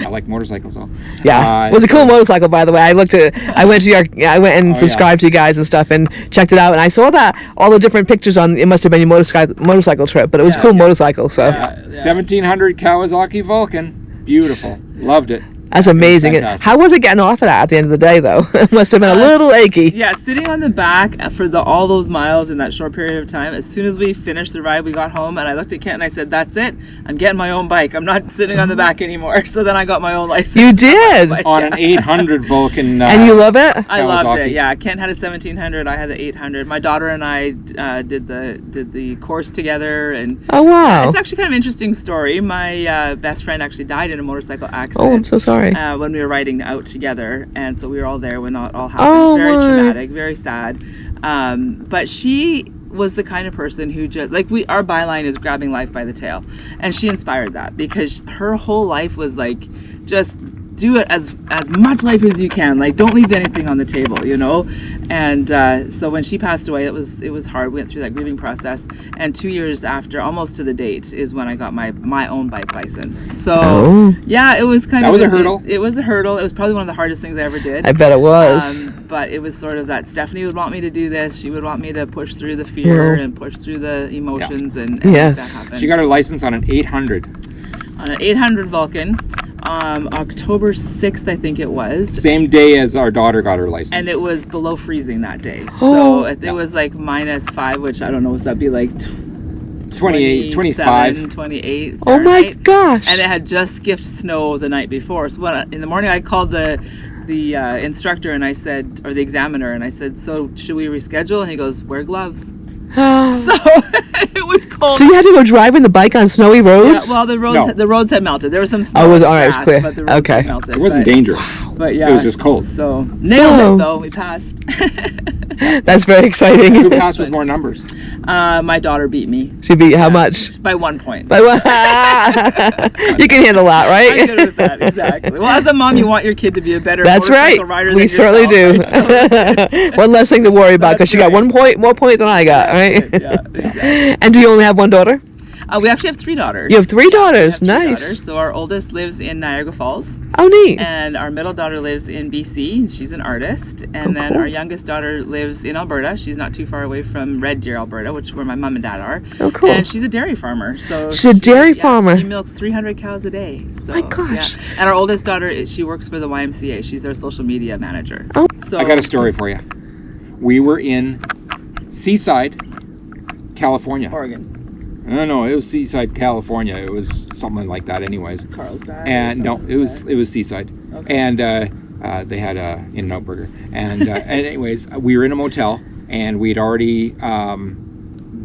Speaker 1: I like motorcycles all.
Speaker 3: Yeah, it was a cool motorcycle, by the way. I went and
Speaker 1: Oh,
Speaker 3: subscribed to you guys and stuff, and checked it out. And I saw that all the different pictures on. It must have been your motorcycle trip, but it was a cool motorcycle. So
Speaker 1: 1700 Kawasaki Vulcan, beautiful, loved it.
Speaker 3: that's amazing.
Speaker 1: Fantastic.
Speaker 3: How was it getting off of that at the end of the day, though? It must have been a little achy.
Speaker 2: Yeah, sitting on the back for all those miles in that short period of time. As soon as we finished the ride, we got home, and I looked at Kent and I said, "That's it. I'm getting my own bike. I'm not sitting on the back anymore." So then I got my own license.
Speaker 3: You did,
Speaker 1: On an 800 Vulcan.
Speaker 3: and you love it.
Speaker 2: I loved
Speaker 1: Kawasaki.
Speaker 2: it. Yeah, Kent had a 1700. I had the 800. My daughter and I did the course together, and
Speaker 3: Oh wow!
Speaker 2: it's actually kind of an interesting story. My best friend actually died in a motorcycle accident.
Speaker 3: Oh, I'm so sorry.
Speaker 2: When we were riding out together, and so we were all there when it all happened.
Speaker 3: Oh,
Speaker 2: Very
Speaker 3: my.
Speaker 2: traumatic, very sad. But she was the kind of person who just our byline is grabbing life by the tail, and she inspired that because her whole life was like just do it as much life as you can, like don't leave anything on the table, you know. And so when she passed away, it was hard. We went through that grieving process, and 2 years after, almost to the date, is when I got my own bike license. So
Speaker 3: Oh.
Speaker 2: yeah, it was kind
Speaker 1: That
Speaker 2: of
Speaker 1: was a hurdle.
Speaker 2: It was a hurdle. It was probably one of the hardest things I ever did.
Speaker 3: I bet it was.
Speaker 2: But it was sort of that Stephanie would want me to do this. She would want me to push through the fear
Speaker 3: Yeah.
Speaker 2: and push through the emotions and
Speaker 3: Yes.
Speaker 2: make that happen.
Speaker 1: She got her license on an 800.
Speaker 2: On an 800 Vulcan October 6th, I think it was.
Speaker 1: Same day as our daughter got her license.
Speaker 2: And it was below freezing that day.
Speaker 3: Oh.
Speaker 2: So it was like -5, which I don't know, what's that be like
Speaker 1: 28, 25.
Speaker 2: 28
Speaker 3: Oh my
Speaker 2: Fahrenheit.
Speaker 3: gosh.
Speaker 2: And it had just skipped snow the night before. So in the morning I called the instructor and I said, or the examiner, and I said, so should we reschedule? And he goes, wear gloves. So it was cold.
Speaker 3: So you had to go driving the bike on snowy roads?
Speaker 2: Yeah, well, the roads
Speaker 1: No.
Speaker 2: the roads had melted. There was some snow.
Speaker 3: Oh, it was-
Speaker 2: and
Speaker 3: all right, it was
Speaker 2: grass,
Speaker 3: clear.
Speaker 2: But the roads
Speaker 3: Okay.
Speaker 2: had melted.
Speaker 1: It wasn't
Speaker 2: but,
Speaker 1: dangerous.
Speaker 2: But yeah,
Speaker 1: It was just cold.
Speaker 2: So nailed
Speaker 3: Oh.
Speaker 2: it though. We passed.
Speaker 3: That's very exciting.
Speaker 1: Who passed with more numbers?
Speaker 2: My daughter beat me
Speaker 3: She beat how much?
Speaker 2: by 1 point.
Speaker 3: By what? You can handle that,
Speaker 2: I'm
Speaker 3: right?
Speaker 2: good with that, exactly. Well, as a mom, you want your kid to be a better
Speaker 3: That's right.
Speaker 2: motorcycle rider
Speaker 3: We
Speaker 2: than
Speaker 3: certainly
Speaker 2: yourself,
Speaker 3: do.
Speaker 2: right?
Speaker 3: One less thing to worry about because
Speaker 2: That's
Speaker 3: she got
Speaker 2: right.
Speaker 3: more point than I got, right?
Speaker 2: Yeah, exactly.
Speaker 3: And do you only have one daughter?
Speaker 2: We actually have 3 daughters.
Speaker 3: You have 3
Speaker 2: We
Speaker 3: daughters.
Speaker 2: have 3
Speaker 3: Nice.
Speaker 2: daughters. So our oldest lives in Niagara Falls,
Speaker 3: Oh, neat.
Speaker 2: and our middle daughter lives in BC. And she's an artist, and then
Speaker 3: cool.
Speaker 2: our youngest daughter lives in Alberta. She's not too far away from Red Deer, Alberta, which is where my mom and dad are.
Speaker 3: Oh, cool.
Speaker 2: And she's a dairy farmer. So
Speaker 3: She's a dairy farmer.
Speaker 2: She milks 300 cows a day. So,
Speaker 3: My gosh.
Speaker 2: Yeah. And our oldest daughter, she works for the YMCA. She's our social media manager.
Speaker 3: Oh.
Speaker 2: So
Speaker 1: I got a story for you. We were in Seaside, California.
Speaker 2: Oregon,
Speaker 1: No, it was Seaside, California. It was something like that, anyways.
Speaker 2: Carlsbad.
Speaker 1: And
Speaker 2: or
Speaker 1: no,
Speaker 2: something
Speaker 1: it
Speaker 2: like
Speaker 1: was Seaside,
Speaker 2: Okay.
Speaker 1: and they had a In-N-Out burger. And anyways, we were in a motel, and we'd already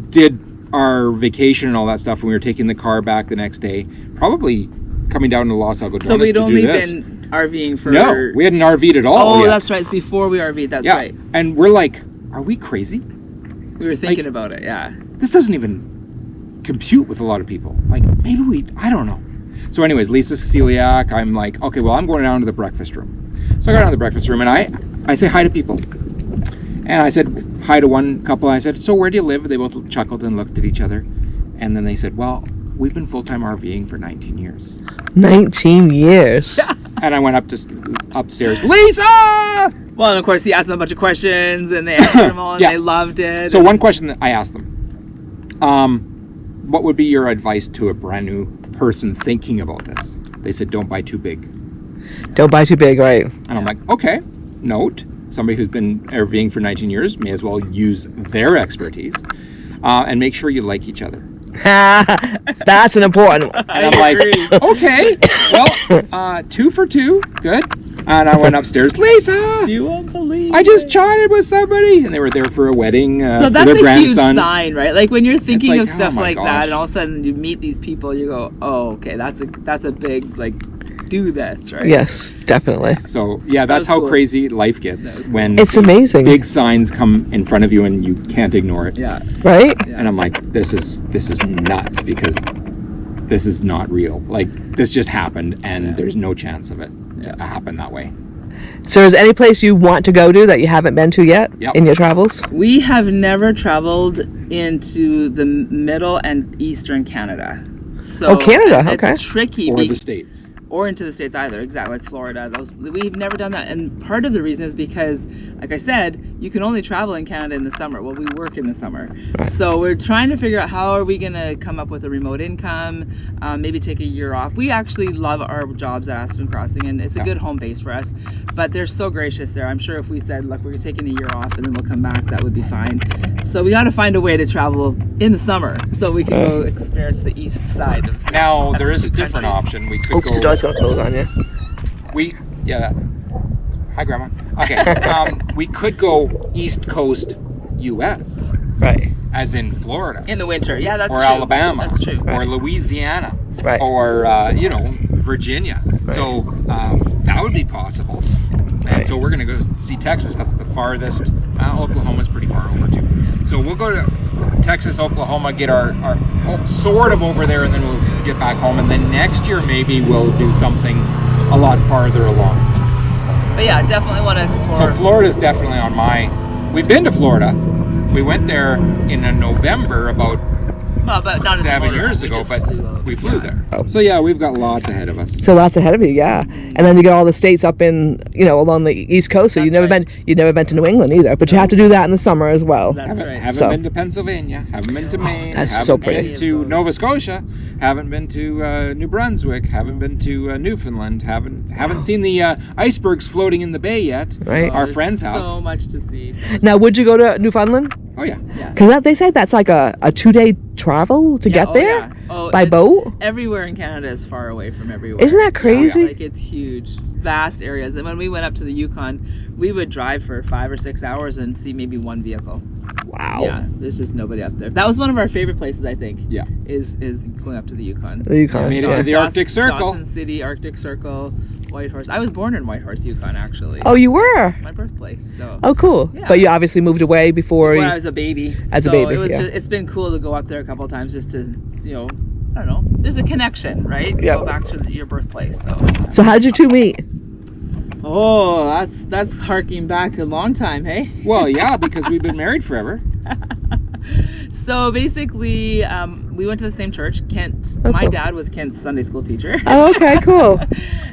Speaker 1: did our vacation and all that stuff. And we were taking the car back the next day, probably coming down to Los Algodones
Speaker 2: So we'd
Speaker 1: to
Speaker 2: only
Speaker 1: do this.
Speaker 2: been RVing for.
Speaker 1: No, we hadn't RV'd at all.
Speaker 2: Oh,
Speaker 1: yet.
Speaker 2: that's right. It's before we RV'd. That's
Speaker 1: yeah.
Speaker 2: right.
Speaker 1: And we're like, are we crazy?
Speaker 2: We were thinking
Speaker 1: Like-
Speaker 2: about it. Yeah.
Speaker 1: This doesn't even compute with a lot of people. Like, maybe I don't know. So anyways, Lisa's celiac. I'm like, okay, well, I'm going down to the breakfast room. So I go down to the breakfast room and I say hi to people. And I said hi to one couple. I said, so where do you live? They both chuckled and looked at each other. And then they said, well, we've been full-time RVing for 19 years.
Speaker 3: 19 years.
Speaker 1: And I went upstairs, Lisa!
Speaker 2: Well, and of course, he asked them a bunch of questions, and they answered them all, and
Speaker 1: Yeah.
Speaker 2: they loved it.
Speaker 1: So one question that I asked them, what would be your advice to a brand new person thinking about this? They said, don't buy too big.
Speaker 3: Don't buy too big, right?
Speaker 1: And I'm like, okay, note. Somebody who's been RVing for 19 years may as well use their expertise. And make sure you like each other.
Speaker 3: That's an important one.
Speaker 1: And I'm like, okay, well, 2 for 2, good. And I went upstairs, Lisa,
Speaker 2: You won't believe
Speaker 1: I just
Speaker 2: it.
Speaker 1: chatted with somebody. And they were there for a wedding
Speaker 2: So
Speaker 1: for
Speaker 2: that's
Speaker 1: their
Speaker 2: a huge
Speaker 1: grandson.
Speaker 2: sign, right? Like when you're thinking
Speaker 1: like,
Speaker 2: of stuff
Speaker 1: oh my
Speaker 2: like
Speaker 1: gosh.
Speaker 2: that, and all of a sudden you meet these people, you go, "Oh, okay, that's a big like, do this, right?"
Speaker 3: Yes, definitely.
Speaker 1: So yeah, that's
Speaker 2: was
Speaker 1: how
Speaker 2: cool.
Speaker 1: crazy life gets when
Speaker 3: It's amazing.
Speaker 1: big signs come in front of you and you can't ignore it.
Speaker 2: Yeah.
Speaker 3: Right?
Speaker 1: And I'm like, this is nuts because this is not real. Like this just happened and there's no chance of it to happen that way.
Speaker 3: So is there any place you want to go to that you haven't been to yet
Speaker 1: Yep.
Speaker 3: in your travels?
Speaker 2: We have never traveled into the middle and eastern Canada. So
Speaker 3: Oh, Canada,
Speaker 2: it's
Speaker 3: okay.
Speaker 2: tricky.
Speaker 1: Or the States.
Speaker 2: Or into the States either, exactly, like Florida. We've never done that, and part of the reason is because, like I said, you can only travel in Canada in the summer. Well, we work in the summer, so we're trying to figure out how are we going to come up with a remote income, maybe take a year off. We actually love our jobs at Aspen Crossing, and it's a good home base for us, but they're so gracious there. I'm sure if we said, look, we're taking a year off and then we'll come back, that would be fine. So we got to find a way to travel in the summer so we can go experience the east side of
Speaker 1: Now
Speaker 2: of
Speaker 1: there
Speaker 2: the
Speaker 1: is a
Speaker 2: two
Speaker 1: different
Speaker 2: countries.
Speaker 1: option. We could
Speaker 3: Oops, the
Speaker 1: go.
Speaker 3: door's gonna close on you.
Speaker 1: Hi, Grandma. Okay, we could go East Coast, U.S.
Speaker 3: Right.
Speaker 1: as in Florida,
Speaker 2: In the winter, yeah, that's
Speaker 1: or
Speaker 2: true.
Speaker 1: Alabama,
Speaker 2: That's true.
Speaker 1: or Louisiana,
Speaker 3: Right.
Speaker 1: or Virginia. So that would be possible. And
Speaker 3: Right.
Speaker 1: so we're gonna go see Texas. That's the farthest. Oklahoma's pretty far over too. So we'll go to Texas, Oklahoma, get our sort of over there, and then we'll get back home. And then next year maybe we'll do something a lot farther along.
Speaker 2: But yeah, definitely want to explore.
Speaker 1: So Florida's definitely on my. We've been to Florida. We went there in November about
Speaker 2: Well, but not as a
Speaker 1: 7
Speaker 2: motorhome.
Speaker 1: years
Speaker 2: We
Speaker 1: ago,
Speaker 2: just
Speaker 1: but
Speaker 2: flew out.
Speaker 1: we flew
Speaker 2: Yeah.
Speaker 1: there. So yeah, we've got lots ahead of us.
Speaker 3: So lots ahead of you, yeah. And then you got all the states up in, along the East Coast. So
Speaker 2: That's right.
Speaker 3: you've never been to New England either, but you have to do that in the summer as well.
Speaker 2: That's right.
Speaker 1: Haven't
Speaker 3: So-
Speaker 1: been to Pennsylvania. Haven't been to Maine.
Speaker 3: that's
Speaker 1: haven't
Speaker 3: so pretty.
Speaker 1: been to Nova Scotia. Haven't been to New Brunswick. Haven't been to Newfoundland. Haven't seen the icebergs floating in the bay yet.
Speaker 3: Right.
Speaker 1: Our
Speaker 2: There's
Speaker 1: friends have.
Speaker 2: so much to see.
Speaker 3: Now, would you go to Newfoundland?
Speaker 1: Oh yeah.
Speaker 3: Because they say that's like a 2-day travel to get there
Speaker 2: Yeah. Oh,
Speaker 3: by
Speaker 2: and
Speaker 3: boat.
Speaker 2: Everywhere in Canada is far away from everywhere.
Speaker 3: Isn't that crazy?
Speaker 2: Like it's huge, vast areas. And when we went up to the Yukon, we would drive for 5 or 6 hours and see maybe one vehicle.
Speaker 3: Wow.
Speaker 2: Yeah, there's just nobody up there. That was one of our favorite places, I think.
Speaker 1: Yeah.
Speaker 2: Is going up to the Yukon.
Speaker 3: The Yukon.
Speaker 1: Made it
Speaker 3: yeah.
Speaker 1: to the Arctic Circle.
Speaker 2: Dawson City, Arctic Circle, Whitehorse. I was born in Whitehorse, Yukon, actually.
Speaker 3: Oh, you were?
Speaker 2: It's my birthplace. So.
Speaker 3: Oh, cool.
Speaker 2: Yeah.
Speaker 3: But you obviously moved away before.
Speaker 2: When
Speaker 3: You,
Speaker 2: I was a baby.
Speaker 3: As a
Speaker 2: So
Speaker 3: baby,
Speaker 2: it was
Speaker 3: yeah.
Speaker 2: it's been cool to go up there a couple of times just to, I don't know. There's a connection, right?
Speaker 3: Yeah.
Speaker 2: Go back to your birthplace.
Speaker 3: so how did you two meet?
Speaker 2: Oh, that's harking back a long time, hey?
Speaker 1: Well, yeah, because we've been married forever.
Speaker 2: So basically, we went to the same church. Kent,
Speaker 3: Oh,
Speaker 2: my
Speaker 3: cool.
Speaker 2: dad was Kent's Sunday school teacher.
Speaker 3: Oh, okay, cool.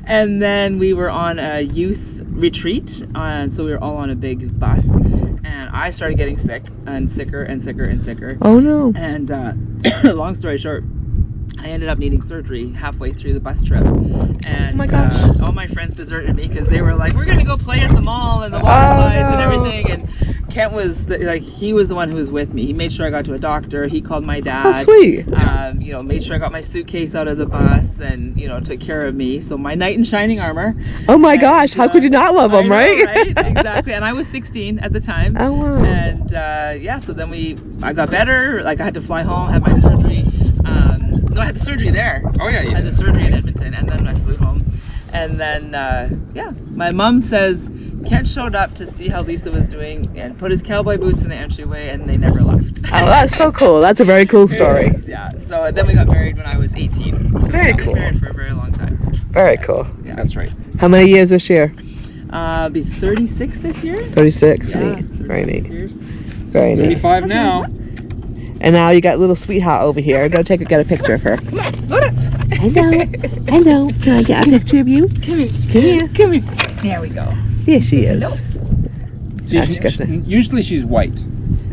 Speaker 2: And then we were on a youth retreat, and so we were all on a big bus. And I started getting sick, and sicker and sicker and sicker.
Speaker 3: Oh no.
Speaker 2: And long story short, I ended up needing surgery halfway through the bus trip. And
Speaker 3: Oh my gosh.
Speaker 2: all my friends deserted me because they were like, we're gonna go play at the mall and the water
Speaker 3: Oh,
Speaker 2: slides and
Speaker 3: no.
Speaker 2: everything. And Kent was he was the one who was with me. He made sure I got to a doctor. He called my dad.
Speaker 3: Oh, sweet.
Speaker 2: Made sure I got my suitcase out of the bus and took care of me. So my knight in shining armor.
Speaker 3: Oh my
Speaker 2: And,
Speaker 3: gosh, how could you not love
Speaker 2: I
Speaker 3: him,
Speaker 2: know,
Speaker 3: right?
Speaker 2: Exactly. And I was 16 at the time.
Speaker 3: Oh, wow.
Speaker 2: And so then I got better. Like I had to fly home, had my surgery. No, I had the surgery there.
Speaker 1: Oh yeah, you
Speaker 2: I had the
Speaker 1: did.
Speaker 2: surgery in Edmonton, and then I flew home. And then my mom says Kent showed up to see how Lisa was doing and put his cowboy boots in the entryway, and they never left.
Speaker 3: Oh, that's so cool. That's a very cool story.
Speaker 2: Yeah. So then we got married when I was 18. So
Speaker 3: Very
Speaker 2: we've been
Speaker 3: cool.
Speaker 2: married for a very long time.
Speaker 3: Very cool.
Speaker 2: Yeah.
Speaker 1: That's right.
Speaker 3: How many years this year?
Speaker 2: Be 36 this year.
Speaker 3: 36.
Speaker 2: Yeah.
Speaker 3: Neat. Very
Speaker 2: 36
Speaker 3: neat.
Speaker 2: years.
Speaker 3: Very neat.
Speaker 1: 35 now.
Speaker 3: And now you got little sweetheart over here. Go get a picture of her. Hello. Hello. Can I get a picture of you?
Speaker 2: Come here.
Speaker 3: Come here.
Speaker 2: Come here. There we go.
Speaker 3: Here she is.
Speaker 2: Hello.
Speaker 1: See,
Speaker 3: Ah, she's got the-
Speaker 1: usually she's white.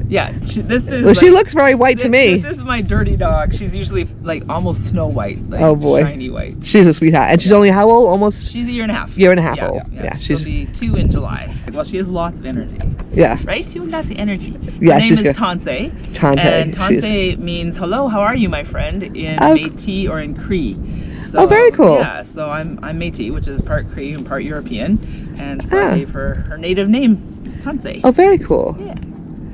Speaker 2: Yeah. This is.
Speaker 3: Well, she
Speaker 2: like-
Speaker 3: looks very white to me.
Speaker 2: This is my dirty dog. She's usually like almost snow white, like
Speaker 3: Oh, boy.
Speaker 2: shiny white.
Speaker 3: She's a sweetheart. And she's only how old? Almost.
Speaker 2: She's a year and a half.
Speaker 3: Year and a half old. Yeah,
Speaker 2: She'll
Speaker 3: she's-
Speaker 2: be 2 in July. Well, she has lots of energy,
Speaker 3: Yeah.
Speaker 2: right? She has lots of energy.
Speaker 3: Yeah,
Speaker 2: Her name
Speaker 3: she's
Speaker 2: is
Speaker 3: good.
Speaker 2: Tansei.
Speaker 3: Tansei,
Speaker 2: And
Speaker 3: she's-
Speaker 2: Tansei means hello, how are you, my friend, in
Speaker 3: Oh.
Speaker 2: Métis or in Cree. So,
Speaker 3: Oh, very cool.
Speaker 2: Yeah, so I'm Métis, which is part Cree and part European, and so
Speaker 3: Ah.
Speaker 2: I gave her native name, Tansei.
Speaker 3: Oh, very cool.
Speaker 2: Yeah.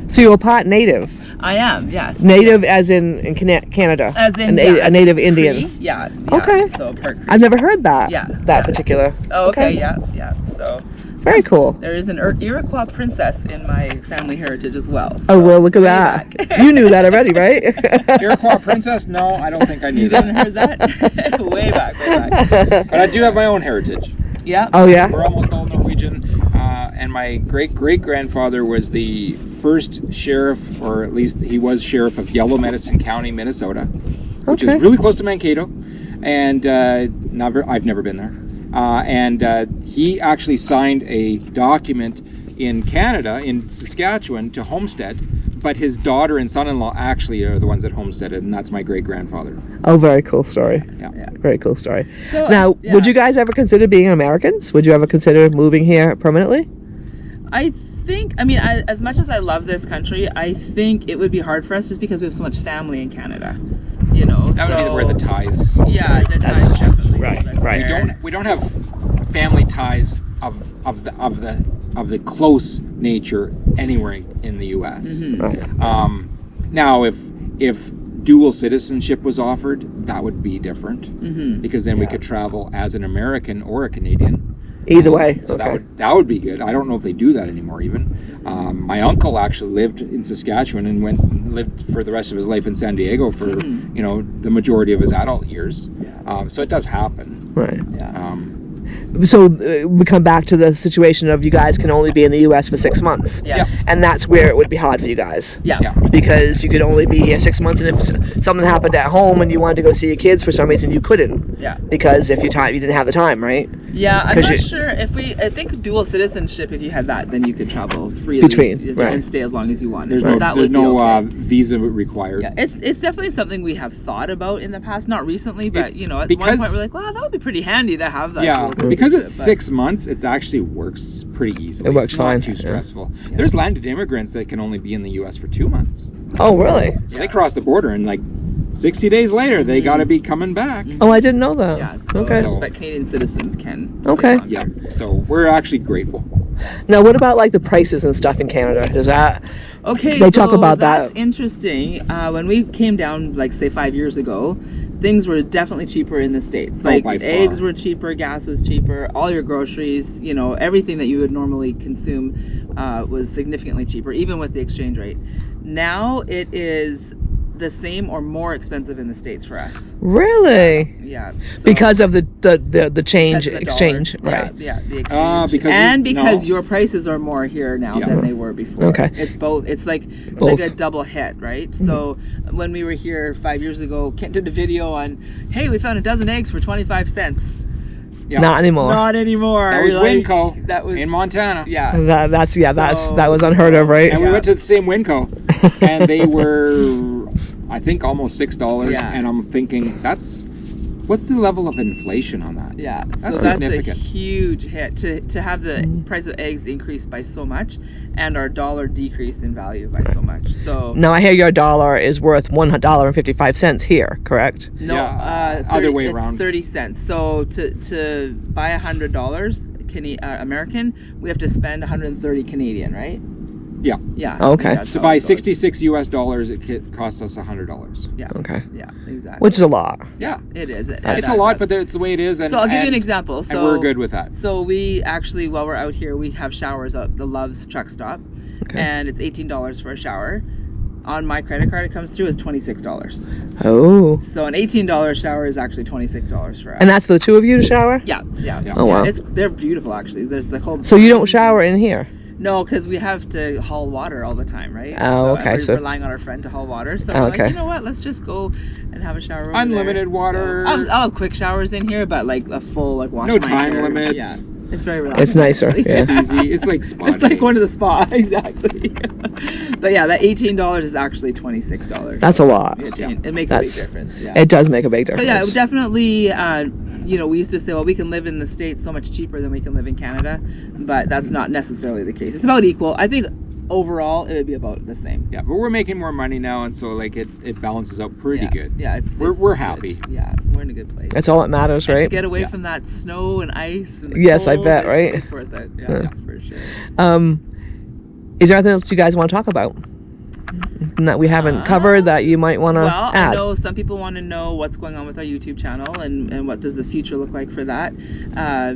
Speaker 3: So you're a part native.
Speaker 2: I am, yes.
Speaker 3: Native as in Canada.
Speaker 2: As in
Speaker 3: a native Indian.
Speaker 2: Cree, yeah.
Speaker 3: Okay.
Speaker 2: So part Cree.
Speaker 3: I've never heard that.
Speaker 2: Yeah,
Speaker 3: That
Speaker 2: yeah.
Speaker 3: particular.
Speaker 2: Oh, okay, yeah. So
Speaker 3: Very cool.
Speaker 2: there is an Iroquois princess in my family heritage as well.
Speaker 3: Oh,
Speaker 2: so
Speaker 3: well, look at
Speaker 2: way
Speaker 3: that.
Speaker 2: back.
Speaker 3: You knew that already, right?
Speaker 1: Iroquois princess? No, I don't think I knew
Speaker 2: You
Speaker 1: that.
Speaker 2: haven't heard that? Way back, way back.
Speaker 1: But I do have my own heritage.
Speaker 2: Yeah.
Speaker 3: Oh, yeah?
Speaker 1: We're almost all Norwegian, and my great-great-grandfather was the first sheriff, or at least he was sheriff of Yellow Medicine County, Minnesota, which
Speaker 3: Okay.
Speaker 1: is really close to Mankato, and I've never been there. He actually signed a document in Canada, in Saskatchewan, to homestead, but his daughter and son-in-law actually are the ones that homesteaded, and that's my great-grandfather.
Speaker 3: Oh, very cool story.
Speaker 1: Yeah.
Speaker 3: Very cool story.
Speaker 2: So,
Speaker 3: Now,
Speaker 2: yeah.
Speaker 3: would you guys ever consider being Americans? Would you ever consider moving here permanently?
Speaker 2: I think, I mean, as much as I love this country, I think it would be hard for us just because we have so much family in Canada. You know,
Speaker 1: That would be where the ties.
Speaker 2: Yeah, the
Speaker 3: That's-
Speaker 2: ties definitely.
Speaker 3: right,
Speaker 2: that's
Speaker 3: right.
Speaker 2: there.
Speaker 1: We don't have family ties of the close nature anywhere in the U.S.
Speaker 2: Mhm.
Speaker 3: Right.
Speaker 1: Now, if dual citizenship was offered, that would be different,
Speaker 2: Mhm.
Speaker 1: because then we
Speaker 3: Yeah.
Speaker 1: could travel as an American or a Canadian.
Speaker 3: Either way.
Speaker 1: So
Speaker 3: okay.
Speaker 1: that would be good. I don't know if they do that anymore even. My uncle actually lived in Saskatchewan and went and lived for the rest of his life in San Diego for
Speaker 2: Mhm.
Speaker 1: the majority of his adult years. So it does happen.
Speaker 3: Right.
Speaker 2: Yeah.
Speaker 3: So we come back to the situation of you guys can only be in the U.S. for 6 months.
Speaker 2: Yes.
Speaker 3: And that's where it would be hard for you guys.
Speaker 2: Yeah.
Speaker 1: Yeah.
Speaker 3: Because you could only be here 6 months, and if something happened at home and you wanted to go see your kids for some reason, you couldn't.
Speaker 2: Yeah.
Speaker 3: Because if you didn't have the time, right?
Speaker 2: Yeah, I'm
Speaker 3: 'Cause
Speaker 2: not
Speaker 3: you-
Speaker 2: sure I think dual citizenship, if you had that, then you could travel freely
Speaker 3: Between, right.
Speaker 2: and stay as long as you wanted.
Speaker 1: There's
Speaker 2: So
Speaker 1: no,
Speaker 2: that
Speaker 1: there's
Speaker 2: would be
Speaker 1: no
Speaker 2: okay.
Speaker 1: visa required.
Speaker 2: Yeah, it's definitely something we have thought about in the past, not recently, but
Speaker 1: It's
Speaker 2: at one
Speaker 1: because-
Speaker 2: point we're like, wow, that would be pretty handy to have that.
Speaker 1: Yeah,
Speaker 2: dual
Speaker 1: because it's
Speaker 2: citizenship,
Speaker 1: 6 months, it actually works pretty easily.
Speaker 3: It works
Speaker 1: it's
Speaker 3: fine,
Speaker 1: not too
Speaker 3: yeah.
Speaker 1: stressful. There's landed immigrants that can only be in the U.S. for 2 months.
Speaker 3: Oh, really?
Speaker 1: So they cross the border and like 60 days later, they got to be coming back.
Speaker 3: Oh, I didn't know that.
Speaker 2: Yeah, so,
Speaker 3: Okay.
Speaker 2: but Canadian citizens can. stay
Speaker 3: Okay.
Speaker 2: longer.
Speaker 1: Yeah, so we're actually grateful.
Speaker 3: Now, what about like the prices and stuff in Canada? Does that?
Speaker 2: Okay,
Speaker 3: They talk
Speaker 2: so
Speaker 3: about
Speaker 2: that's
Speaker 3: that.
Speaker 2: interesting. When we came down, like say 5 years ago, things were definitely cheaper in the States. Like
Speaker 1: by far.
Speaker 2: eggs were cheaper, gas was cheaper, all your groceries, everything that you would normally consume was significantly cheaper, even with the exchange rate. Now it is the same or more expensive in the States for us.
Speaker 3: Really?
Speaker 2: Yeah. so-
Speaker 3: Because of the change
Speaker 2: because of the
Speaker 3: exchange,
Speaker 2: dollar.
Speaker 3: right?
Speaker 2: Yeah, the exchange.
Speaker 1: because
Speaker 2: because your prices are more here now
Speaker 1: Yeah.
Speaker 2: than they were before.
Speaker 3: Okay.
Speaker 2: It's both. It's like
Speaker 3: Both.
Speaker 2: a double hit, right? So when we were here 5 years ago, Kent did a video on, hey, we found a dozen eggs for 25 cents.
Speaker 1: Yeah.
Speaker 3: Not anymore.
Speaker 2: Not anymore.
Speaker 1: That was
Speaker 2: Like,
Speaker 1: Winco
Speaker 2: That was
Speaker 1: in Montana.
Speaker 2: Yeah.
Speaker 3: That was unheard of, right?
Speaker 1: And we
Speaker 2: Yeah.
Speaker 1: went to the same Winco, and they were, I think, almost $6.
Speaker 2: Yeah.
Speaker 1: And I'm thinking, what's the level of inflation on that?
Speaker 2: Yeah,
Speaker 1: That's
Speaker 2: so that's
Speaker 1: significant.
Speaker 2: a huge hit to have the price of eggs increase by so much, and our dollar decrease in value by so much. So
Speaker 3: Now I hear your dollar is worth $1.55 here, correct?
Speaker 2: no,
Speaker 1: Yeah, other way
Speaker 2: it's
Speaker 1: around.
Speaker 2: 30 cents. So to buy $100 American, we have to spend 130 Canadian, right?
Speaker 1: Yeah.
Speaker 2: Yeah.
Speaker 3: Okay.
Speaker 2: That's
Speaker 1: To
Speaker 2: how
Speaker 1: buy
Speaker 2: it goes.
Speaker 1: $66 US, it costs us $100.
Speaker 2: Yeah.
Speaker 3: Okay.
Speaker 2: Yeah, exactly.
Speaker 3: Which is a lot.
Speaker 1: Yeah.
Speaker 2: It is. It
Speaker 1: It's
Speaker 2: adds
Speaker 1: a lot,
Speaker 2: up.
Speaker 1: but it's the way it is. And,
Speaker 2: So I'll give you an
Speaker 1: and-
Speaker 2: example.
Speaker 1: And
Speaker 2: So
Speaker 1: we're good with that.
Speaker 2: So we actually, while we're out here, we have showers at the Love's truck stop,
Speaker 3: Okay.
Speaker 2: and it's $18 for a shower. On my credit card, it comes through as $26.
Speaker 3: Oh.
Speaker 2: So an $18 shower is actually $26 for us.
Speaker 3: And that's for the two of you to shower?
Speaker 2: yeah.
Speaker 3: Oh, wow.
Speaker 2: They're beautiful, actually. There's the whole.
Speaker 3: So you don't shower in here?
Speaker 2: No, because we have to haul water all the time, right?
Speaker 3: Oh, okay,
Speaker 2: We're
Speaker 3: so-
Speaker 2: relying on our friend to haul water. So
Speaker 3: Oh,
Speaker 2: we're like,
Speaker 3: okay.
Speaker 2: you know what? Let's just go and have a shower. Over
Speaker 1: Unlimited
Speaker 2: there.
Speaker 1: water.
Speaker 2: So I'll have quick showers in here, but like a full wash.
Speaker 1: No
Speaker 2: my
Speaker 1: time
Speaker 2: hair.
Speaker 1: limit.
Speaker 2: Yeah, it's very relaxing.
Speaker 3: It's nicer.
Speaker 2: actually.
Speaker 3: Yeah.
Speaker 1: It's easy. It's like spa
Speaker 2: It's like
Speaker 1: day.
Speaker 2: going to the spa, exactly. But yeah, that $18 is actually $26.
Speaker 3: That's a lot.
Speaker 2: It makes a big
Speaker 3: That's-
Speaker 2: difference. Yeah.
Speaker 3: It does make a big
Speaker 2: So
Speaker 3: difference.
Speaker 2: yeah, definitely. We used to say, well, we can live in the States so much cheaper than we can live in Canada, but that's not necessarily the case. It's about equal. I think overall it would be about the same.
Speaker 1: Yeah, but we're making more money now, and so like it balances out pretty
Speaker 2: Yeah.
Speaker 1: good.
Speaker 2: Yeah,
Speaker 1: We're
Speaker 2: good.
Speaker 1: happy.
Speaker 2: Yeah, we're in a good place.
Speaker 3: That's all that matters,
Speaker 2: And to
Speaker 3: right?
Speaker 2: get away
Speaker 1: Yeah.
Speaker 2: from that snow and ice. And the
Speaker 3: Yes, I
Speaker 2: cold,
Speaker 3: bet, right?
Speaker 2: It's worth it. Yeah,
Speaker 3: Yeah.
Speaker 2: for sure.
Speaker 3: Is there anything else you guys want to talk about that we haven't covered that you might want to
Speaker 2: Well,
Speaker 3: add?
Speaker 2: I know some people want to know what's going on with our YouTube channel and what does the future look like for that.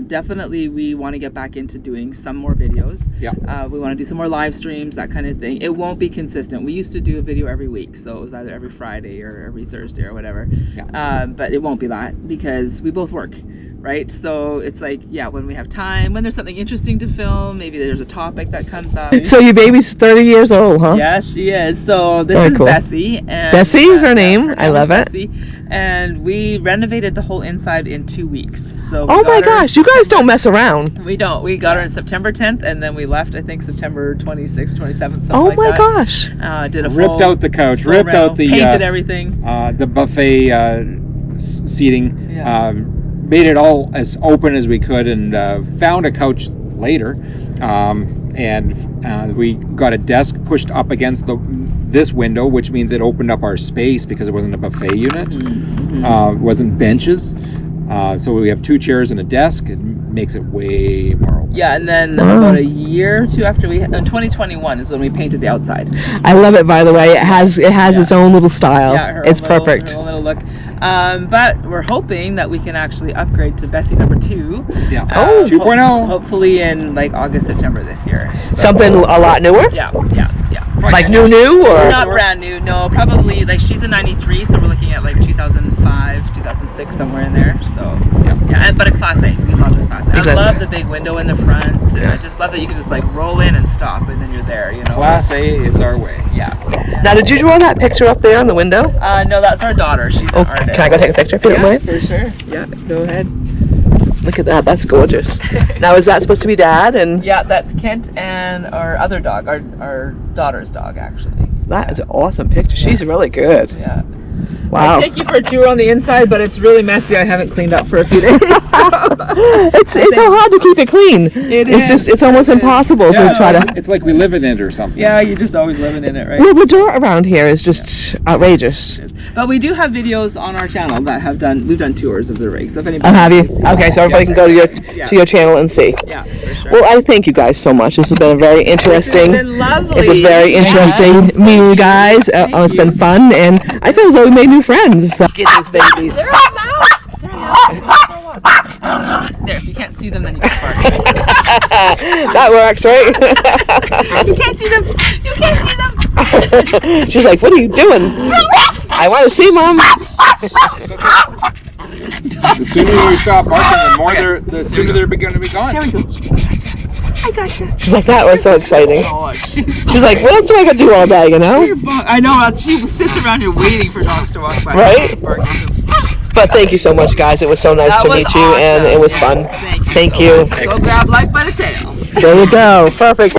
Speaker 2: Definitely, we want to get back into doing some more videos.
Speaker 1: Yeah.
Speaker 2: We want to do some more live streams, that kind of thing. It won't be consistent. We used to do a video every week, so it was either every Friday or every Thursday or whatever.
Speaker 1: Yeah.
Speaker 2: But it won't be that because we both work. Right, so it's like, yeah, when we have time, when there's something interesting to film, maybe there's a topic that comes up.
Speaker 3: So your baby's 30 years old, huh?
Speaker 2: Yeah, she is. So this
Speaker 3: Very
Speaker 2: is
Speaker 3: cool.
Speaker 2: Bessie. And,
Speaker 3: Bessie is her name.
Speaker 2: her
Speaker 3: I
Speaker 2: name
Speaker 3: love
Speaker 2: is
Speaker 3: it.
Speaker 2: Bessie. And we renovated the whole inside in 2 weeks. So we
Speaker 3: Oh
Speaker 2: got
Speaker 3: my
Speaker 2: her-
Speaker 3: gosh, you guys don't mess around.
Speaker 2: We don't. We got her on September 10th, and then we left, I think, September 26th, 27th, something
Speaker 3: Oh
Speaker 2: like
Speaker 3: my
Speaker 2: that.
Speaker 3: gosh.
Speaker 2: Did a
Speaker 1: Ripped
Speaker 2: full,
Speaker 1: out the couch,
Speaker 2: full
Speaker 1: ripped
Speaker 2: reno,
Speaker 1: out the
Speaker 2: painted everything.
Speaker 1: the buffet seating,
Speaker 2: Yeah.
Speaker 1: made it all as open as we could, and found a couch later, and we got a desk pushed up against this window, which means it opened up our space because it wasn't a buffet unit, it wasn't benches. So we have 2 chairs and a desk. It makes it way more open.
Speaker 2: Yeah, and then
Speaker 3: Wow.
Speaker 2: about a year or two after in 2021 is when we painted the outside.
Speaker 3: I love it, by the way. It has its own little style.
Speaker 2: Yeah,
Speaker 3: It's
Speaker 2: her own
Speaker 3: perfect.
Speaker 2: Her own little look. But we're hoping that we can actually upgrade to Bessie number 2.
Speaker 1: Yeah.
Speaker 3: Oh.
Speaker 1: 2.0.
Speaker 2: Hopefully in like August, September this year. So,
Speaker 3: Something a lot newer?
Speaker 2: Yeah.
Speaker 3: Like new or?
Speaker 2: Not brand new, no. Probably like she's a 93, so we're looking at like 2005, 2006, somewhere in there. So
Speaker 1: Yeah.
Speaker 2: but a Class A. We love the Class A. I
Speaker 3: Class A.
Speaker 2: love the big window in the front. And I just love that you can just like roll in and stop, and then you're there. You know.
Speaker 1: Class A is our way.
Speaker 2: Yeah.
Speaker 3: Now, did you draw that picture up there on the window?
Speaker 2: No, that's our daughter. She's an artist.
Speaker 3: Can I go take a picture if you don't mind?
Speaker 2: For sure. Yeah, go ahead.
Speaker 3: Look at that. That's gorgeous. Now, is that supposed to be Dad? And
Speaker 2: Yeah, that's Kent and our other dog, our daughter's dog, actually.
Speaker 3: that is an awesome picture. She's really good.
Speaker 2: Yeah.
Speaker 3: Wow.
Speaker 2: I'll take you for a tour on the inside, but it's really messy. I haven't cleaned up for a few days.
Speaker 3: It's so hard to keep it clean. It's almost impossible to try to.
Speaker 1: It's like we live in it or something.
Speaker 2: Yeah, you're just always living in it, right?
Speaker 3: Well, the dirt around here is just outrageous.
Speaker 2: But we do have videos on our channel that we've done tours of the rig. So if anybody
Speaker 3: I'll have you.
Speaker 2: wants to see
Speaker 3: Okay, so everybody can go to your channel and see.
Speaker 2: Yeah, for sure.
Speaker 3: Well, I thank you guys so much. This has been a very interesting.
Speaker 2: It's been lovely.
Speaker 3: It's a very interesting meeting you guys. It's been fun, and I feel as though we made new friends. So. Get these babies.
Speaker 2: They're all loud. They're loud. There, if you can't see them, then you can bark.
Speaker 3: That works, right?
Speaker 2: You can't see them. You can't see them.
Speaker 3: She's like, "What are you doing?" I want to see Mom.
Speaker 1: The sooner we stop barking, the sooner they're going to be gone.
Speaker 2: There we go. I gotcha.
Speaker 3: She's like, "That was so exciting."
Speaker 2: Oh,
Speaker 3: She's like, "What else do I got to do all day?" You know.
Speaker 2: I know. She sits around here waiting for dogs to walk by.
Speaker 3: Right?
Speaker 2: Barking.
Speaker 3: But thank you so much, guys. It was so nice
Speaker 2: That
Speaker 3: to
Speaker 2: was
Speaker 3: meet you, and
Speaker 2: awesome.
Speaker 3: it was
Speaker 2: Yes,
Speaker 3: fun.
Speaker 2: Thank you.
Speaker 3: Thank
Speaker 2: so
Speaker 3: you.
Speaker 2: much. Go grab life by the tail.
Speaker 3: There you go. Perfect.